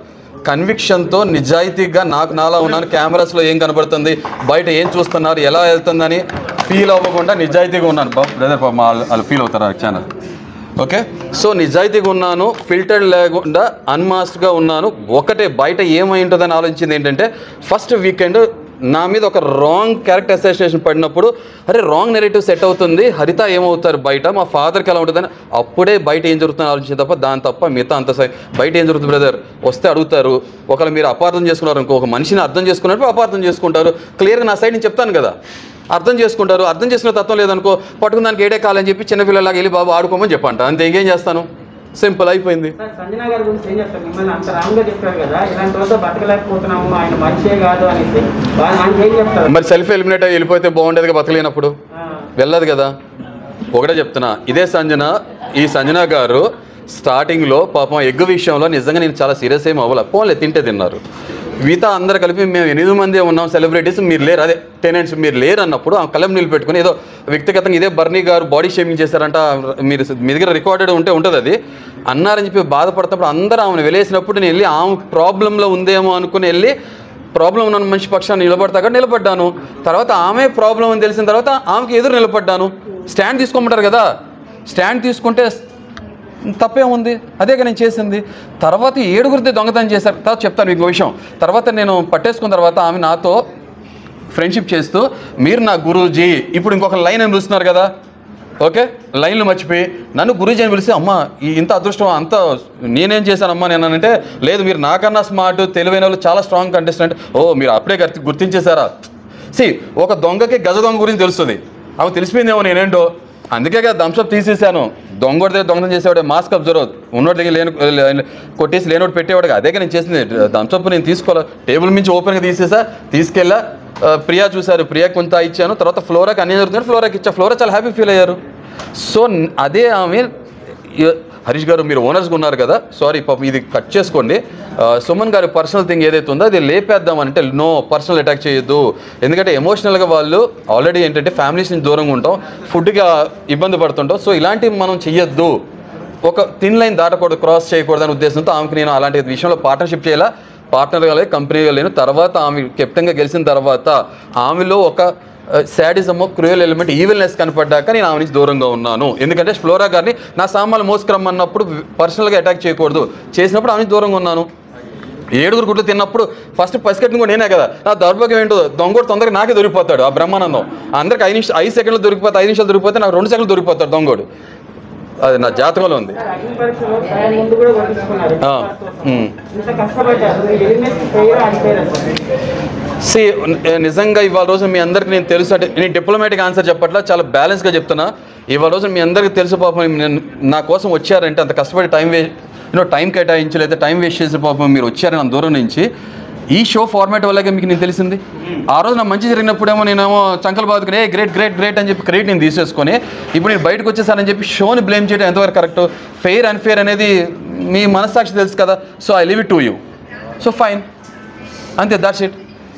కన్విక్షన్తో నిజాయితీగా నాలా ఉన్నాను. కెమెరాస్లో ఏం కనబడుతుంది, బయట ఏం చూస్తున్నారు, ఎలా వెళ్తుందని ఫీల్ అవ్వకుండా నిజాయితీగా ఉన్నాను. బ్రదర్ వాళ్ళు ఫీల్ అవుతారు ఛానల్. ఓకే, సో నిజాయితీగా ఉన్నాను, ఫిల్టర్ లేకుండా అన్మాస్క్గా ఉన్నాను. ఒకటే బయట ఏమై ఉంటుందని ఆలోచించింది ఏంటంటే, ఫస్ట్ వీకెండ్ నా మీద ఒక రాంగ్ క్యారెక్టర్ అసోసియేషన్ పడినప్పుడు అరే రాంగ్ నెరేటివ్ సెట్ అవుతుంది, హరిత ఏమవుతారు బయట, మా ఫాదర్కి ఎలా ఉంటుందని అప్పుడే బయట ఏం జరుగుతుందని ఆలోచించింది తప్ప దాని తప్ప మిగతా అంత బయట ఏం జరుగుతుంది బ్రదర్ వస్తే అడుగుతారు. ఒకవేళ మీరు అపార్థం చేసుకున్నారు అనుకో, ఒక మనిషిని అర్థం చేసుకున్నట్టు అపార్థం చేసుకుంటారు. క్లియర్గా నా సైడ్ నేను చెప్తాను కదా, అర్థం చేసుకుంటారు. అర్థం చేసుకునే తత్వం లేదనుకో, పట్టుకుని దానికి ఏడే కాలని చెప్పి చిన్నపిల్లలాగా వెళ్ళి బాబు ఆడుకోమని చెప్పంట, అంతే. ఇంకేం చేస్తాను, సింపుల్ అయిపోయింది. సంజన గారి గురించి ఏం చెప్తారు? మిమ్మల్ని అంత రాంగ్గా చెప్పారు కదా, ఇలాంటి రోజు బతకలేకపోతున్నాము, ఆయన మంచిగా కాదు అనేసి ఏం చెప్తారు? మరి సెల్ఫ్ ఎలిమినేట్ అయ్యి వెళ్ళిపోతే బాగుండేది, బతకలేనప్పుడు వెళ్ళదు కదా. ఒకటే చెప్తున్నా, ఇదే ఈ సంజన గారు స్టార్టింగ్లో పాపం ఎగ్ విషయంలో నిజంగా నేను చాలా సీరియస్ ఏం అవ్వాలి, పోలే తింటే తిన్నారు. మిగతా అందరు కలిపి మేము 8 మంది ఉన్నాం సెలబ్రిటీస్, మీరు లేరు, అదే టెనెంట్స్ మీరు లేరు అన్నప్పుడు ఆ కలం నిలబెట్టుకుని ఏదో వ్యక్తిగతంగా ఇదే బర్నీ గారు బాడీ షేమింగ్ చేశారంట, మీరు మీ దగ్గర రికార్డెడ్ ఉంటుంది అది అన్నారని చెప్పి బాధపడుతున్నప్పుడు అందరూ ఆమెను వెళ్ళేసినప్పుడు నేను వెళ్ళి ఆమె ప్రాబ్లంలో ఉందేమో అనుకుని వెళ్ళి ప్రాబ్లం ఉన్న మనిషి పక్షాన్ని నిలబడ్డాను. తర్వాత ఆమె ప్రాబ్లం అని తెలిసిన తర్వాత ఆమెకి ఎదురు నిలబడ్డాను. స్టాండ్ తీసుకోమంటారు కదా, స్టాండ్ తీసుకుంటే తప్పేముంది, అదేగా నేను చేసింది. తర్వాత 7 దొంగతనం చేశారు. తర్వాత చెప్తాను ఇంకో విషయం. తర్వాత నేను పట్టేసుకున్న తర్వాత ఆమె నాతో ఫ్రెండ్షిప్ చేస్తూ మీరు నా గురూజీ, ఇప్పుడు ఇంకొక లైన్ అని పిలుస్తున్నారు కదా, ఓకే లైన్లు మర్చిపోయి నన్ను గురూజీ అని పిలిస్తే అమ్మ ఇంత అదృష్టం అంత నేనేం చేశానమ్మా నేను అంటే, లేదు మీరు నాకన్నా స్మార్ట్ తెలివైన వాళ్ళు చాలా స్ట్రాంగ్ కంటెస్టెంట్, ఓ మీరు అప్పుడే గుర్తించేశారా. ఒక దొంగకి గజ దొంగ గురించి తెలుస్తుంది, అవి తెలిసిపోయిందేమో నేనేంటో, అందుకే కదా థమ్స్అప్ తీసేసాను. దొంగోడి దగ్గర దొంగతనం చేసేవాడే మాస్క్ అబ్జర్వ్, ఉన్నోడి దగ్గర కొట్టేసి లేనోటి పెట్టేవాడు, అదే నేను చేసింది. థమ్స్అప్ నేను తీసుకోవాలి, టేబుల్ నుంచి ఓపెన్గా తీసుకెళ్ళా. ప్రియా చూశారు, ప్రియా కొంత ఇచ్చాను. తర్వాత ఫ్లోరాకి అన్నీ జరుగుతుంది, ఫ్లోరాకి ఇచ్చా. ఫ్లోరా చాలా హ్యాపీ ఫీల్ అయ్యారు. సో అదే ఆమె హరీష్ గారు మీరు ఓనర్స్గా ఉన్నారు కదా, సారీ పాపం ఇది కట్ చేసుకోండి. సుమన్ గారి పర్సనల్ థింగ్ ఏదైతే ఉందో అది లేపేద్దామనంటే నో, పర్సనల్ అటాక్ చేయొద్దు. ఎందుకంటే ఎమోషనల్గా వాళ్ళు ఆల్రెడీ ఏంటంటే ఫ్యామిలీస్ నుంచి దూరంగా ఉంటాం, ఫుడ్గా ఇబ్బంది పడుతుంటాం. సో ఇలాంటివి మనం చెయ్యొద్దు, ఒక థిన్ లైన్ దాటకూడదు, క్రాస్ చేయకూడదని ఉద్దేశంతో ఆమెకి నేను అలాంటి విషయంలో పార్ట్నర్షిప్ చేయాలా, పార్ట్నర్గా లేదు, కంపెనీగా లేను. తర్వాత ఆమె కెప్టెన్గా గెలిచిన తర్వాత ఆమెలో ఒక శాడిజము, క్రూయల్ ఎలిమెంట్, ఈవిల్నెస్ కనపడ్డాక నేను ఆమె నుంచి దూరంగా ఉన్నాను. ఎందుకంటే ఫ్లోరా గారిని నా సామాన్లు మోసుకురమ్మన్నప్పుడు పర్సనల్గా అటాక్ చేయకూడదు, చేసినప్పుడు ఆమె నుంచి దూరంగా ఉన్నాను. 7 గుడ్లు తిన్నప్పుడు ఫస్ట్ పసికట్టిన కూడా నేనే కదా. నా దౌర్భాగ్యం ఏంటో దొంగోడు తొందరగా నాకే దొరికిపోతాడు. ఆ బ్రహ్మానందం అందరికి 5 సెకండ్లు దొరికిపోతే 5 నిమిషాలు దొరికిపోతే నాకు 2 సెకండ్లు దొరికిపోతాడు దొంగోడు. అది నా జాతకంలో ఉంది. అగ్ని పరీక్షలో టైం ముందు కూడా కొట్టించుకున్నారు. ఇంత కష్టపడ్డారు, ఎలిమినేట్ ఫెయిల్ అయిపోయారు. నిజంగా ఇవాళ రోజు మీ అందరికి నేను తెలుసు అంటే నేను డిప్లొమాటిక్ ఆన్సర్ చెప్పట్లా, చాలా బ్యాలెన్స్గా చెప్తున్నా. ఇవాళ రోజు మీ అందరికీ తెలుసు పాపం నా కోసం వచ్చారంటే అంత కష్టపడి టైం కేటాయించి లేదా టైం వేస్ట్ చేసే పాపం మీరు వచ్చారని అంత దూరం నుంచి. ఈ షో ఫార్మాట్ వల్లగా మీకు నేను తెలిసింది. ఆ రోజు నాకు మంచి జరిగినప్పుడేమో నేనేమో చంకలు బాదుకుని గ్రేట్ గ్రేట్ గ్రేట్ అని చెప్పి క్రెడిట్ నేను తీసేసుకొని ఇప్పుడు నేను బయటకు వచ్చేసానని చెప్పి షోని బ్లేమ్ చేయడం ఎంతవరకు కరెక్ట్? ఫెయిర్ అన్ఫెయిర్ అనేది మీ మనస్సాక్షి తెలుసు కదా. So I leave it to you. So fine, అంతే, దాట్స్ ఇట్.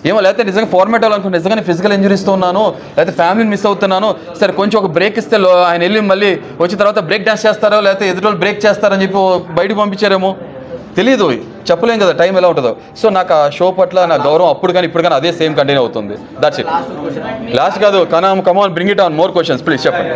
ఏమో లేకపోతే నిజంగా ఫార్మాట్ అవ్వాలనుకుంటే నిజంగానే ఫిజికల్ ఇంజరీస్తో ఉన్నాను లేకపోతే ఫ్యామిలీని మిస్ అవుతున్నాను, సరే కొంచెం ఒక బ్రేక్ ఇస్తే ఆయన వెళ్ళి మళ్ళీ వచ్చిన తర్వాత బ్రేక్ డాన్స్ చేస్తారో లేకపోతే ఎదుటి బ్రేక్ చేస్తారని చెప్పి బయటకు పంపించారేమో తెలియదు, చెప్పలేం కదా టైం ఎలా ఉంటుందో. సో నాకు ఆ షో పట్ల నా గౌరవం అప్పుడు కానీ ఇప్పుడు కానీ అదే సేమ్ కంటిన్యూ అవుతుంది. That's it. లాస్ట్ కాదు, come on bring it on more questions please చెప్పండి.